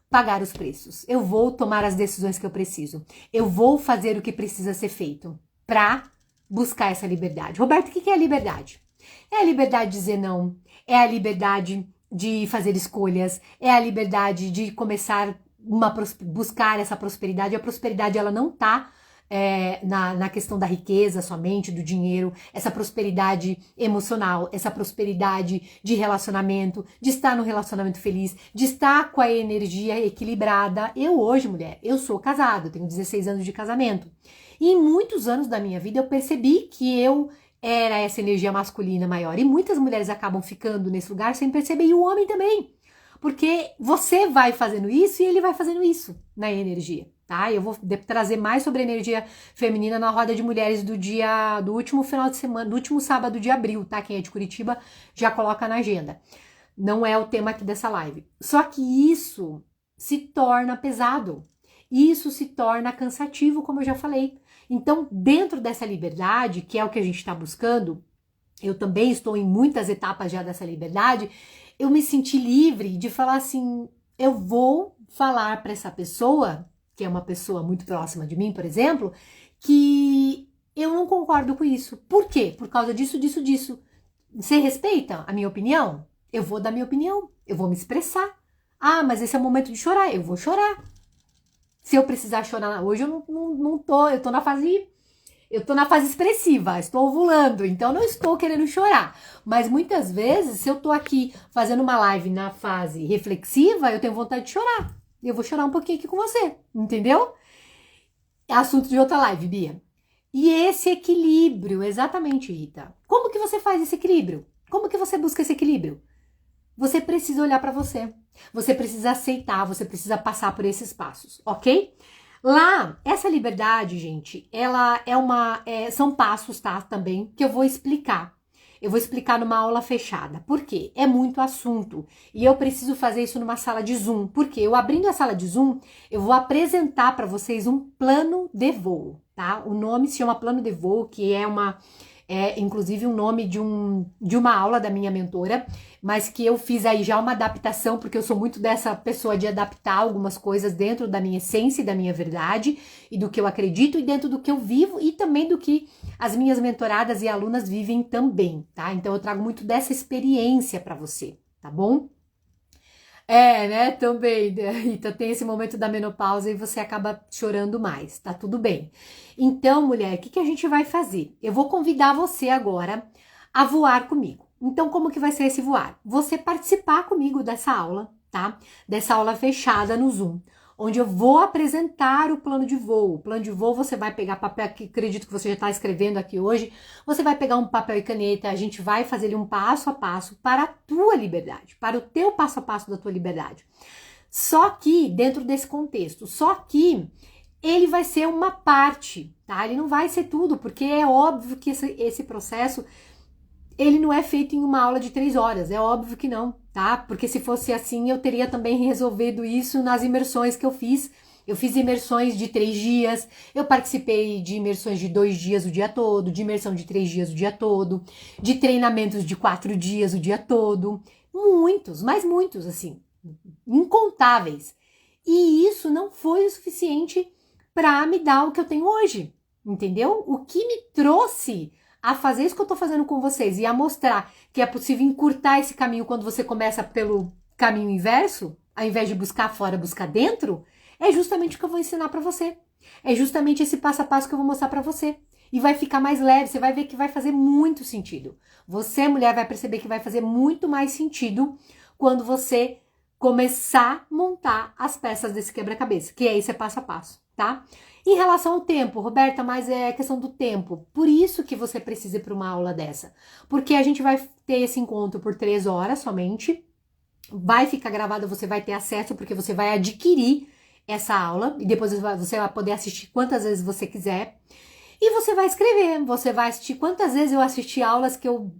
pagar os preços. Eu vou tomar as decisões que eu preciso. Eu vou fazer o que precisa ser feito para buscar essa liberdade. Roberto, o que é a liberdade? É a liberdade de dizer não. É a liberdade de fazer escolhas. É a liberdade de começar buscar essa prosperidade. A prosperidade, ela não tá na questão da riqueza somente, do dinheiro, essa prosperidade emocional, essa prosperidade de relacionamento, de estar no relacionamento feliz, de estar com a energia equilibrada. Eu hoje, mulher, eu sou casada, tenho 16 anos de casamento. E em muitos anos da minha vida eu percebi que eu era essa energia masculina maior. E muitas mulheres acabam ficando nesse lugar sem perceber, e o homem também. Porque você vai fazendo isso e ele vai fazendo isso na energia. Tá? Eu vou trazer mais sobre a energia feminina na roda de mulheres do último final de semana, do último sábado de abril, tá? Quem é de Curitiba já coloca na agenda. Não é o tema aqui dessa live. Só que isso se torna pesado. Isso se torna cansativo, como eu já falei. Então, dentro dessa liberdade, que é o que a gente está buscando, eu também estou em muitas etapas já dessa liberdade, eu me senti livre de falar assim, eu vou falar para essa pessoa, que é uma pessoa muito próxima de mim, por exemplo, que eu não concordo com isso. Por quê? Por causa disso, disso, disso. Você respeita a minha opinião? Eu vou dar minha opinião, eu vou me expressar. Ah, mas esse é o momento de chorar, eu vou chorar. Se eu precisar chorar hoje, eu não tô, eu tô na fase expressiva, estou ovulando, então não estou querendo chorar. Mas muitas vezes, se eu tô aqui fazendo uma live na fase reflexiva, eu tenho vontade de chorar. Eu vou chorar um pouquinho aqui com você, entendeu? É assunto de outra live, Bia. E esse equilíbrio, exatamente, Rita. Como que você faz esse equilíbrio? Como que você busca esse equilíbrio? Você precisa olhar para você. Você precisa aceitar, você precisa passar por esses passos, ok? Lá, essa liberdade, gente, ela são passos, tá? Também que eu vou explicar. Eu vou explicar numa aula fechada. Por quê? É muito assunto. E eu preciso fazer isso numa sala de Zoom. Por quê? Eu abrindo a sala de Zoom, eu vou apresentar para vocês um plano de voo, tá? O nome se chama plano de voo, que é inclusive um nome de uma aula da minha mentora, mas que eu fiz aí já uma adaptação, porque eu sou muito dessa pessoa de adaptar algumas coisas dentro da minha essência e da minha verdade, e do que eu acredito, e dentro do que eu vivo, e também do que as minhas mentoradas e alunas vivem também, tá? Então eu trago muito dessa experiência para você, tá bom? Né, também, Rita, tem esse momento da menopausa e você acaba chorando mais, tá tudo bem. Então, mulher, o que a gente vai fazer? Eu vou convidar você agora a voar comigo. Então, como que vai ser esse voar? Você participar comigo dessa aula, tá? Dessa aula fechada no Zoom, onde eu vou apresentar o plano de voo. O plano de voo você vai pegar papel, que acredito que você já está escrevendo aqui hoje, você vai pegar um papel e caneta, a gente vai fazer ele um passo a passo para a tua liberdade, para o teu passo a passo da tua liberdade. Só que, dentro desse contexto, só que ele vai ser uma parte, tá? Ele não vai ser tudo, porque é óbvio que esse processo ele não é feito em uma aula de 3 horas, é óbvio que não, tá? Porque se fosse assim, eu teria também resolvido isso nas imersões que eu fiz. Eu fiz imersões de 3 dias, eu participei de imersões de 2 dias o dia todo, de imersão de 3 dias o dia todo, de treinamentos de 4 dias o dia todo. Muitos, mas muitos, assim, incontáveis. E isso não foi o suficiente para me dar o que eu tenho hoje, entendeu? O que me trouxe a fazer isso que eu tô fazendo com vocês e a mostrar que é possível encurtar esse caminho quando você começa pelo caminho inverso, ao invés de buscar fora, buscar dentro, é justamente o que eu vou ensinar para você. É justamente esse passo a passo que eu vou mostrar para você. E vai ficar mais leve, você vai ver que vai fazer muito sentido. Você, mulher, vai perceber que vai fazer muito mais sentido quando você começar a montar as peças desse quebra-cabeça, que é esse passo a passo, tá? Em relação ao tempo, Roberta, mas é questão do tempo. Por isso que você precisa ir para uma aula dessa. Porque a gente vai ter esse encontro por 3 horas somente. Vai ficar gravado, você vai ter acesso, porque você vai adquirir essa aula. E depois você vai poder assistir quantas vezes você quiser. E você vai escrever. Você vai assistir quantas vezes eu assisti aulas que eu...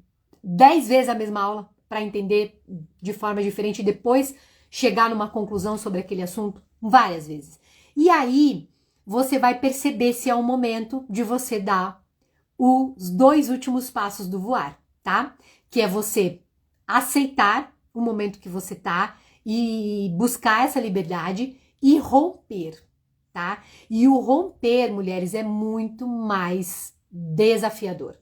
10 vezes a mesma aula, para entender de forma diferente e depois chegar numa conclusão sobre aquele assunto. Várias vezes. E aí você vai perceber se é o momento de você dar os 2 últimos passos do voar, tá? Que é você aceitar o momento que você tá e buscar essa liberdade e romper, tá? E o romper, mulheres, é muito mais desafiador,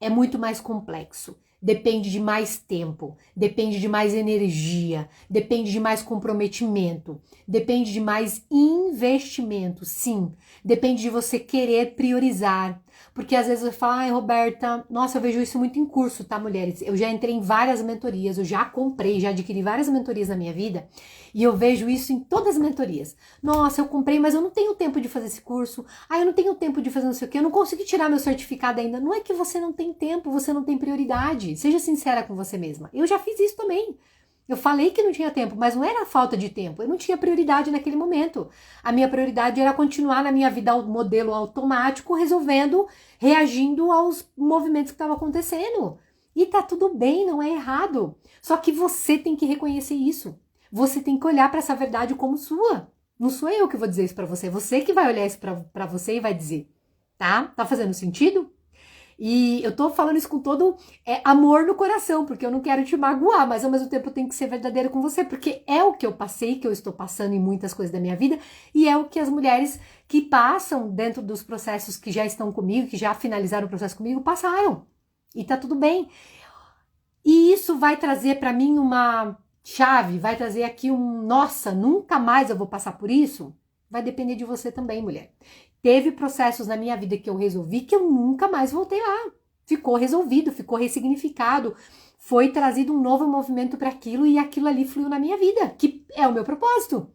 é muito mais complexo. Depende de mais tempo, depende de mais energia, depende de mais comprometimento, depende de mais investimento, sim. Depende de você querer priorizar. Porque às vezes eu falo, ai, Roberta, nossa, eu vejo isso muito em curso, tá, mulheres? Eu já entrei em várias mentorias, eu já comprei, já adquiri várias mentorias na minha vida e eu vejo isso em todas as mentorias. Nossa, eu comprei, mas eu não tenho tempo de fazer esse curso. Ah, eu não tenho tempo de fazer não sei o quê, eu não consegui tirar meu certificado ainda. Não é que você não tem tempo, você não tem prioridade. Seja sincera com você mesma. Eu já fiz isso também. Eu falei que não tinha tempo, mas não era falta de tempo. Eu não tinha prioridade naquele momento. A minha prioridade era continuar na minha vida modelo automático, resolvendo, reagindo aos movimentos que estavam acontecendo. E tá tudo bem, não é errado. Só que você tem que reconhecer isso. Você tem que olhar para essa verdade como sua. Não sou eu que vou dizer isso para você. Você que vai olhar isso para você e vai dizer. Tá? Tá fazendo sentido? E eu tô falando isso com todo amor no coração, porque eu não quero te magoar, mas ao mesmo tempo eu tenho que ser verdadeira com você, porque é o que eu passei, que eu estou passando em muitas coisas da minha vida, e é o que as mulheres que passam dentro dos processos que já estão comigo, que já finalizaram o processo comigo, passaram. E tá tudo bem. E isso vai trazer para mim uma chave, vai trazer aqui nossa, nunca mais eu vou passar por isso? Vai depender de você também, mulher. Teve processos na minha vida que eu resolvi que eu nunca mais voltei lá. Ficou resolvido, ficou ressignificado. Foi trazido um novo movimento para aquilo e aquilo ali fluiu na minha vida, que é o meu propósito.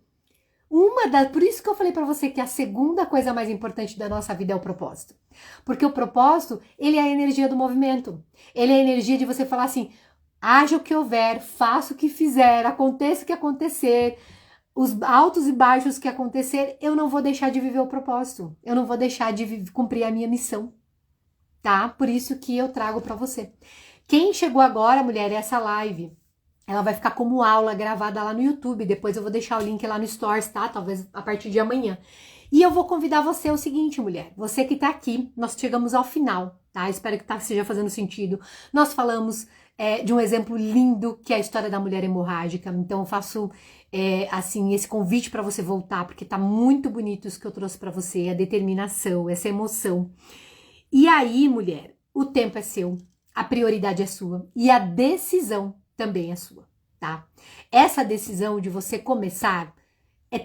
Por isso que eu falei para você que a segunda coisa mais importante da nossa vida é o propósito. Porque o propósito, ele é a energia do movimento. Ele é a energia de você falar assim, Haja o que houver, faça o que fizer, aconteça o que acontecer, os altos e baixos que acontecer, eu não vou deixar de viver o propósito. Eu não vou deixar de cumprir a minha missão, tá? Por isso que eu trago para você. Quem chegou agora, mulher, essa live, ela vai ficar como aula gravada lá no YouTube. Depois eu vou deixar o link lá no Stories, tá? Talvez a partir de amanhã. E eu vou convidar você ao seguinte, mulher. Você que tá aqui, nós chegamos ao final, tá? Espero que esteja fazendo sentido. Nós falamos de um exemplo lindo que é a história da mulher hemorrágica. Então eu faço assim esse convite para você voltar, porque tá muito bonito isso que eu trouxe para você, a determinação, essa emoção. E aí, mulher, o tempo é seu, a prioridade é sua e a decisão também é sua, tá? Essa decisão de você começar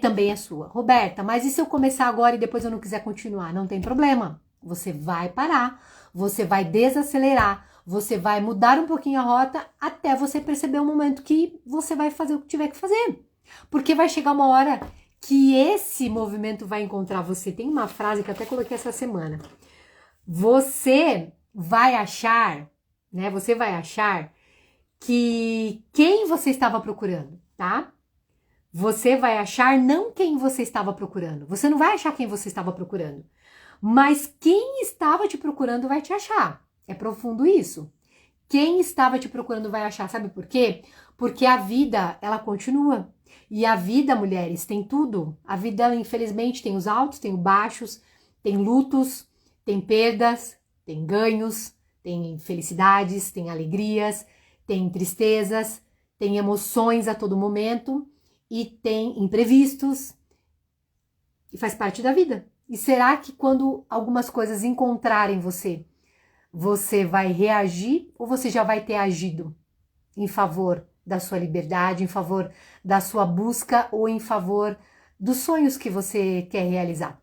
também é sua. Roberta, mas e se eu começar agora e depois eu não quiser continuar? Não tem problema. Você vai parar, você vai desacelerar, você vai mudar um pouquinho a rota até você perceber o momento que você vai fazer o que tiver que fazer. Porque vai chegar uma hora que esse movimento vai encontrar você. Tem uma frase que eu até coloquei essa semana. Você vai achar, né? Você vai achar que quem você estava procurando, tá? Você vai achar não quem você estava procurando. Você não vai achar quem você estava procurando. Mas quem estava te procurando vai te achar. É profundo isso. Quem estava te procurando vai achar. Sabe por quê? Porque a vida, ela continua. E a vida, mulheres, tem tudo. A vida, infelizmente, tem os altos, tem os baixos, tem lutos, tem perdas, tem ganhos, tem felicidades, tem alegrias, tem tristezas, tem emoções a todo momento e tem imprevistos e faz parte da vida. E será que quando algumas coisas encontrarem você, você vai reagir ou você já vai ter agido em favor da sua liberdade, em favor da sua busca ou em favor dos sonhos que você quer realizar?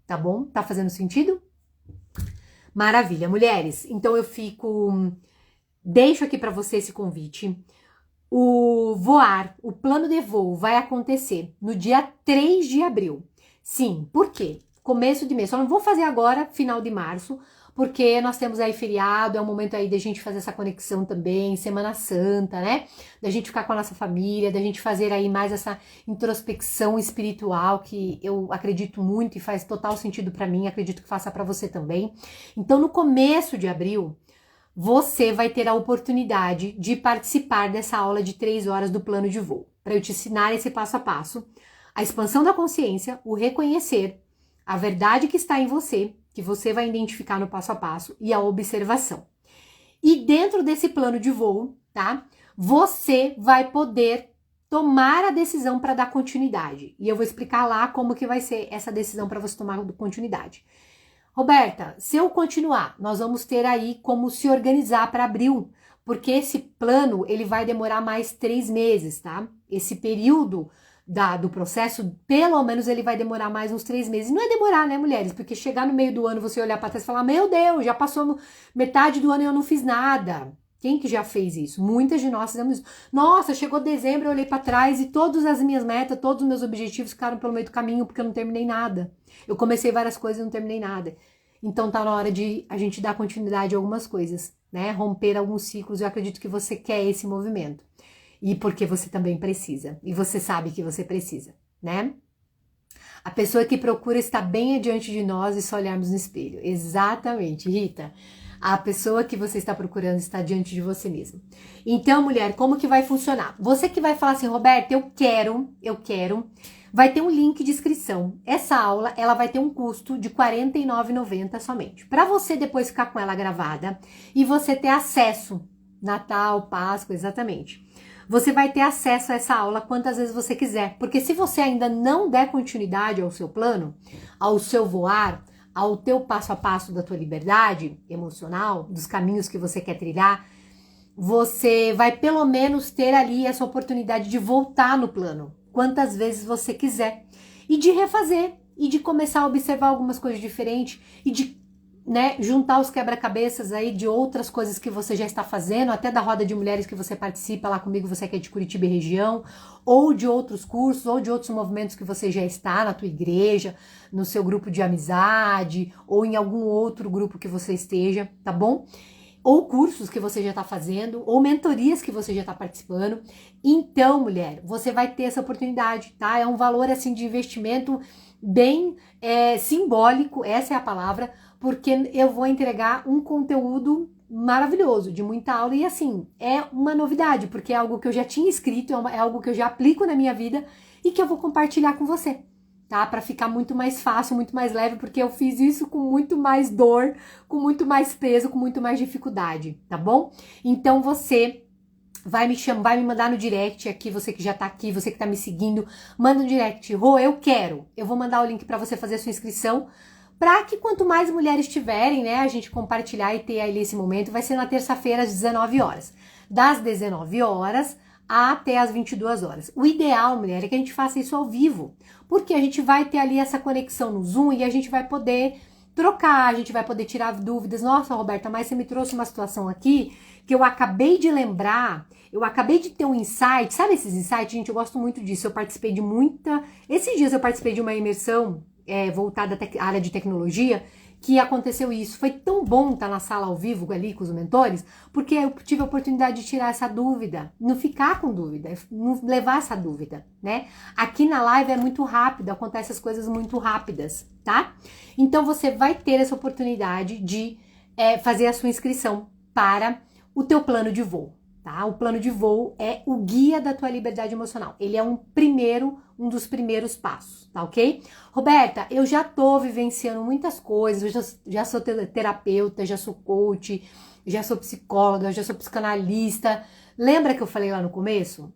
Tá bom? Tá fazendo sentido? Maravilha, mulheres. Então eu deixo aqui para você esse convite. O plano de voo vai acontecer no dia 3 de abril. Sim, por quê? Começo de mês. Só não vou fazer agora, final de março, porque nós temos aí feriado, é o momento aí da gente fazer essa conexão também, Semana Santa, né? Da gente ficar com a nossa família, da gente fazer aí mais essa introspecção espiritual que eu acredito muito e faz total sentido para mim, acredito que faça para você também. Então, no começo de abril, você vai ter a oportunidade de participar dessa aula de 3 horas do plano de voo, para eu te ensinar esse passo a passo, a expansão da consciência, o reconhecer, a verdade que está em você, que você vai identificar no passo a passo, e a observação. E dentro desse plano de voo, tá? Você vai poder tomar a decisão para dar continuidade. E eu vou explicar lá como que vai ser essa decisão para você tomar continuidade. Roberta, se eu continuar, nós vamos ter aí como se organizar para abril, porque esse plano ele vai demorar mais 3 meses, tá? Esse período do processo, pelo menos ele vai demorar mais uns 3 meses. Não é demorar, né, mulheres? Porque chegar no meio do ano, você olhar para trás e falar, meu Deus, já passou metade do ano e eu não fiz nada. Quem que já fez isso? Muitas de nós fizemos isso. Nossa, chegou dezembro, eu olhei para trás e todas as minhas metas, todos os meus objetivos ficaram pelo meio do caminho porque eu não terminei nada. Eu comecei várias coisas e não terminei nada. Então tá na hora de a gente dar continuidade a algumas coisas, né? Romper alguns ciclos. Eu acredito que você quer esse movimento. E porque você também precisa. E você sabe que você precisa, né? A pessoa que procura está bem adiante de nós e só olharmos no espelho. Exatamente, Rita. A pessoa que você está procurando está diante de você mesmo. Então, mulher, como que vai funcionar? Você que vai falar assim, Roberta, eu quero, vai ter um link de inscrição. Essa aula, ela vai ter um custo de R$ 49,90 somente. Para você depois ficar com ela gravada e você ter acesso, Natal, Páscoa, exatamente. Você vai ter acesso a essa aula quantas vezes você quiser. Porque se você ainda não der continuidade ao seu plano, ao seu voar, ao teu passo a passo da tua liberdade emocional, dos caminhos que você quer trilhar, você vai pelo menos ter ali essa oportunidade de voltar no plano, quantas vezes você quiser, e de refazer, e de começar a observar algumas coisas diferentes, e de juntar os quebra-cabeças aí de outras coisas que você já está fazendo, até da roda de mulheres que você participa lá comigo, você que é de Curitiba e região, ou de outros cursos, ou de outros movimentos que você já está na tua igreja, no seu grupo de amizade, ou em algum outro grupo que você esteja, tá bom? ou cursos que você já está fazendo, ou mentorias que você já está participando. Então, mulher, você vai ter essa oportunidade, tá? É um valor, assim, de investimento bem simbólico, essa é a palavra, porque eu vou entregar um conteúdo maravilhoso, de muita aula, e assim, é uma novidade, porque é algo que eu já tinha escrito, é algo que eu já aplico na minha vida e que eu vou compartilhar com você, tá? Para ficar muito mais fácil, muito mais leve, porque eu fiz isso com muito mais dor, com muito mais peso, com muito mais dificuldade, tá bom? Então você vai me chamar, vai me mandar no direct aqui, você que já tá aqui, você que tá me seguindo, manda no direct, Rô, eu quero. Eu vou mandar o link para você fazer a sua inscrição, para que quanto mais mulheres tiverem, né, a gente compartilhar e ter ali esse momento. Vai ser na terça-feira às 19 horas. Das 19 horas até as 22 horas. O ideal, mulher, é que a gente faça isso ao vivo, porque a gente vai ter ali essa conexão no Zoom e a gente vai poder trocar, a gente vai poder tirar dúvidas. Nossa, Roberta, mas você me trouxe uma situação aqui que eu acabei de lembrar, eu acabei de ter um insight. Sabe esses insights? Gente, eu gosto muito disso. Eu participei de muita... Esses dias eu participei de uma imersão voltada à área de tecnologia, que aconteceu isso. Foi tão bom estar na sala ao vivo ali com os mentores, porque eu tive a oportunidade de tirar essa dúvida, não ficar com dúvida, não levar essa dúvida, né? Aqui na live é muito rápido, acontecem as coisas muito rápidas, tá? Então você vai ter essa oportunidade de fazer a sua inscrição para o teu plano de voo, tá? O plano de voo é o guia da tua liberdade emocional. Ele é um dos primeiros passos, tá ok? Roberta, eu já tô vivenciando muitas coisas, eu já sou terapeuta, já sou coach, já sou psicóloga, já sou psicanalista. Lembra que eu falei lá no começo?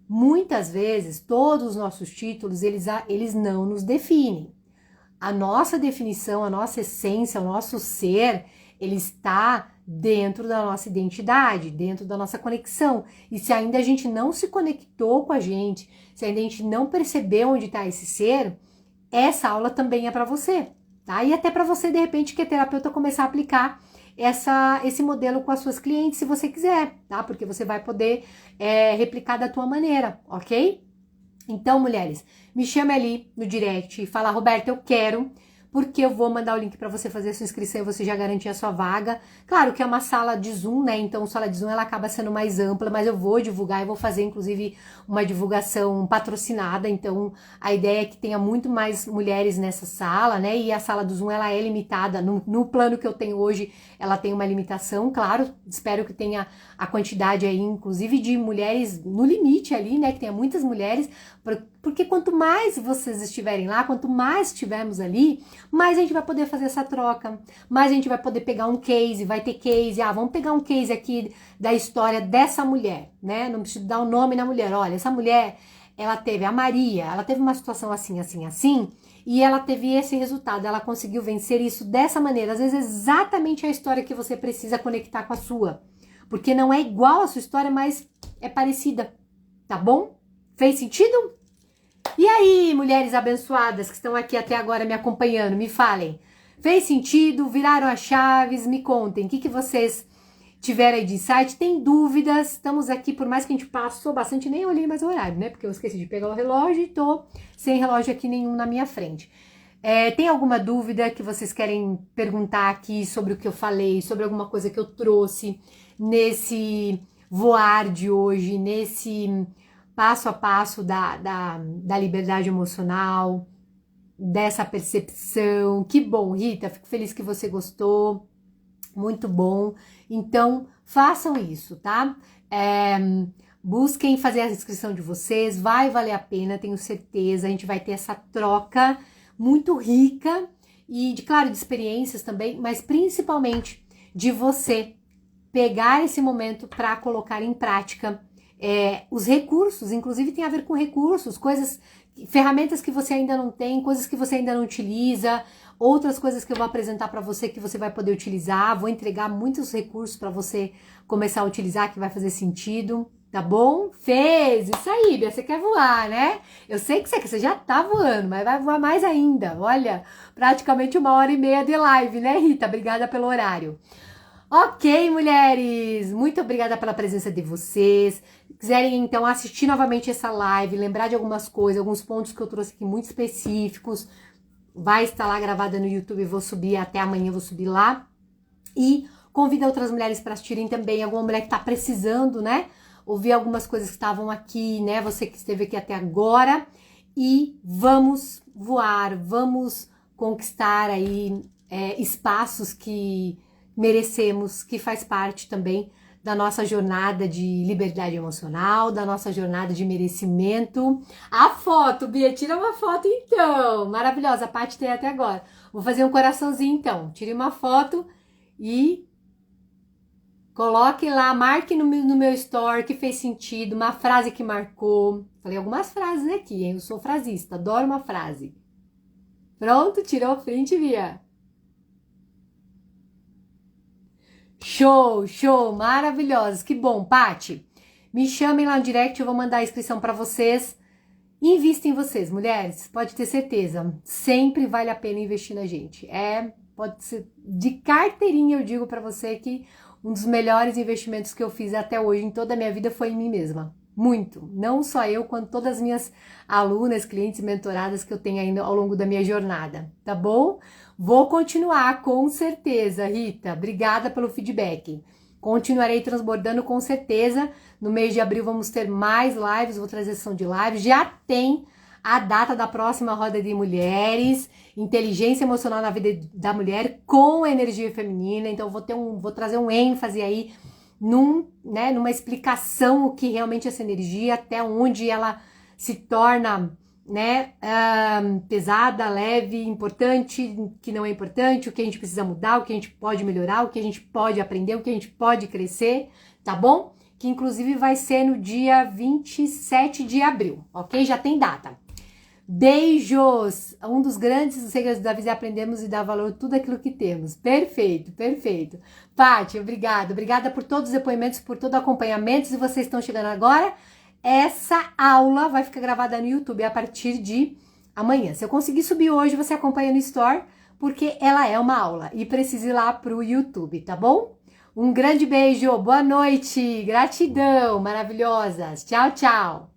Muitas vezes, todos os nossos títulos, eles não nos definem. A nossa definição, a nossa essência, o nosso ser, ele está dentro da nossa identidade, dentro da nossa conexão. E se ainda a gente não se conectou com a gente, se ainda a gente não percebeu onde está esse ser, essa aula também é para você, tá? E até para você, de repente, que é terapeuta, começar a aplicar esse modelo com as suas clientes, se você quiser, tá? Porque você vai poder replicar da tua maneira, ok? Então, mulheres, me chame ali no direct e fala, Roberta, eu quero, porque eu vou mandar o link para você fazer a sua inscrição e você já garantir a sua vaga. Claro que é uma sala de Zoom, né? Então, a sala de Zoom ela acaba sendo mais ampla, mas eu vou divulgar, eu vou fazer, inclusive, uma divulgação patrocinada. Então, a ideia é que tenha muito mais mulheres nessa sala, né? E a sala do Zoom, ela é limitada. No plano que eu tenho hoje, ela tem uma limitação, claro. Espero que tenha a quantidade aí, inclusive, de mulheres no limite ali, né? Que tenha muitas mulheres, porque quanto mais vocês estiverem lá, quanto mais estivermos ali, mais a gente vai poder fazer essa troca, mais a gente vai poder pegar um case, vai ter case, vamos pegar um case aqui da história dessa mulher, né? Não preciso dar o nome na mulher, olha, essa mulher, ela teve a Maria, ela teve uma situação assim, assim, assim, e ela teve esse resultado, ela conseguiu vencer isso dessa maneira, às vezes exatamente a história que você precisa conectar com a sua, porque não é igual a sua história, mas é parecida, tá bom? Fez sentido? E aí, mulheres abençoadas que estão aqui até agora me acompanhando, me falem. Fez sentido? Viraram as chaves? Me contem. O que vocês tiveram aí de insight? Tem dúvidas? Estamos aqui, por mais que a gente passou bastante, nem olhei mais o horário, né? Porque eu esqueci de pegar o relógio e tô sem relógio aqui nenhum na minha frente. Tem alguma dúvida que vocês querem perguntar aqui sobre o que eu falei, sobre alguma coisa que eu trouxe nesse voar de hoje, nesse passo a passo da liberdade emocional, dessa percepção? Que bom, Rita, fico feliz que você gostou, muito bom. Então, façam isso, tá? Busquem fazer a inscrição de vocês, vai valer a pena, tenho certeza. A gente vai ter essa troca muito rica e, claro, de experiências também, mas principalmente de você pegar esse momento para colocar em prática os recursos, inclusive tem a ver com recursos, coisas, ferramentas que você ainda não tem, coisas que você ainda não utiliza, outras coisas que eu vou apresentar para você que você vai poder utilizar, vou entregar muitos recursos para você começar a utilizar, que vai fazer sentido, tá bom? Fez! Isso aí, Bia, você quer voar, né? Eu sei que você já tá voando, mas vai voar mais ainda, olha, praticamente 1h30 de live, né, Rita? Obrigada pelo horário. Ok, mulheres, muito obrigada pela presença de vocês. Quiserem, então, assistir novamente essa live, lembrar de algumas coisas, alguns pontos que eu trouxe aqui muito específicos, vai estar lá gravada no YouTube, vou subir até amanhã, vou subir lá. E Convida outras mulheres para assistirem também, alguma mulher que tá precisando, né? Ouvir algumas coisas que estavam aqui, né? Você que esteve aqui até agora. E vamos voar, vamos conquistar aí espaços que merecemos, que faz parte também da nossa jornada de liberdade emocional, da nossa jornada de merecimento. A foto, Bia, tira uma foto então. Maravilhosa, a Paty tem até agora. Vou fazer um coraçãozinho então. Tire uma foto e coloque lá, marque no meu story que fez sentido, uma frase que marcou. Falei algumas frases aqui, hein? Eu sou frasista, adoro uma frase. Pronto, tirou o print, Bia. Show, show, maravilhosos. Que bom, Paty. Me chamem lá no direct, eu vou mandar a inscrição para vocês. Invista em vocês, mulheres. Pode ter certeza. Sempre vale a pena investir na gente. Pode ser de carteirinha, eu digo para você que um dos melhores investimentos que eu fiz até hoje em toda a minha vida foi em mim mesma. Muito. Não só eu, quanto todas as minhas alunas, clientes, mentoradas que eu tenho ainda ao longo da minha jornada. Tá bom? Vou continuar, com certeza, Rita. Obrigada pelo feedback. Continuarei transbordando com certeza. No mês de abril vamos ter mais lives, vou trazer sessão de lives. Já tem a data da próxima roda de mulheres, inteligência emocional na vida da mulher com energia feminina. Então vou trazer um ênfase aí numa explicação o que realmente é essa energia, até onde ela se torna pesada, leve, importante, que não é importante, o que a gente precisa mudar, o que a gente pode melhorar, o que a gente pode aprender, o que a gente pode crescer, tá bom? Que inclusive vai ser no dia 27 de abril, ok? Já tem data. Beijos! Um dos grandes segredos da vida é aprendemos e dar valor a tudo aquilo que temos. Perfeito, perfeito. Paty, obrigada. Obrigada por todos os depoimentos, por todo o acompanhamento. Se vocês estão chegando agora, essa aula vai ficar gravada no YouTube a partir de amanhã. Se eu conseguir subir hoje, você acompanha no Store, porque ela é uma aula e precisa ir lá pro YouTube, tá bom? Um grande beijo, boa noite, gratidão, maravilhosas. Tchau, tchau.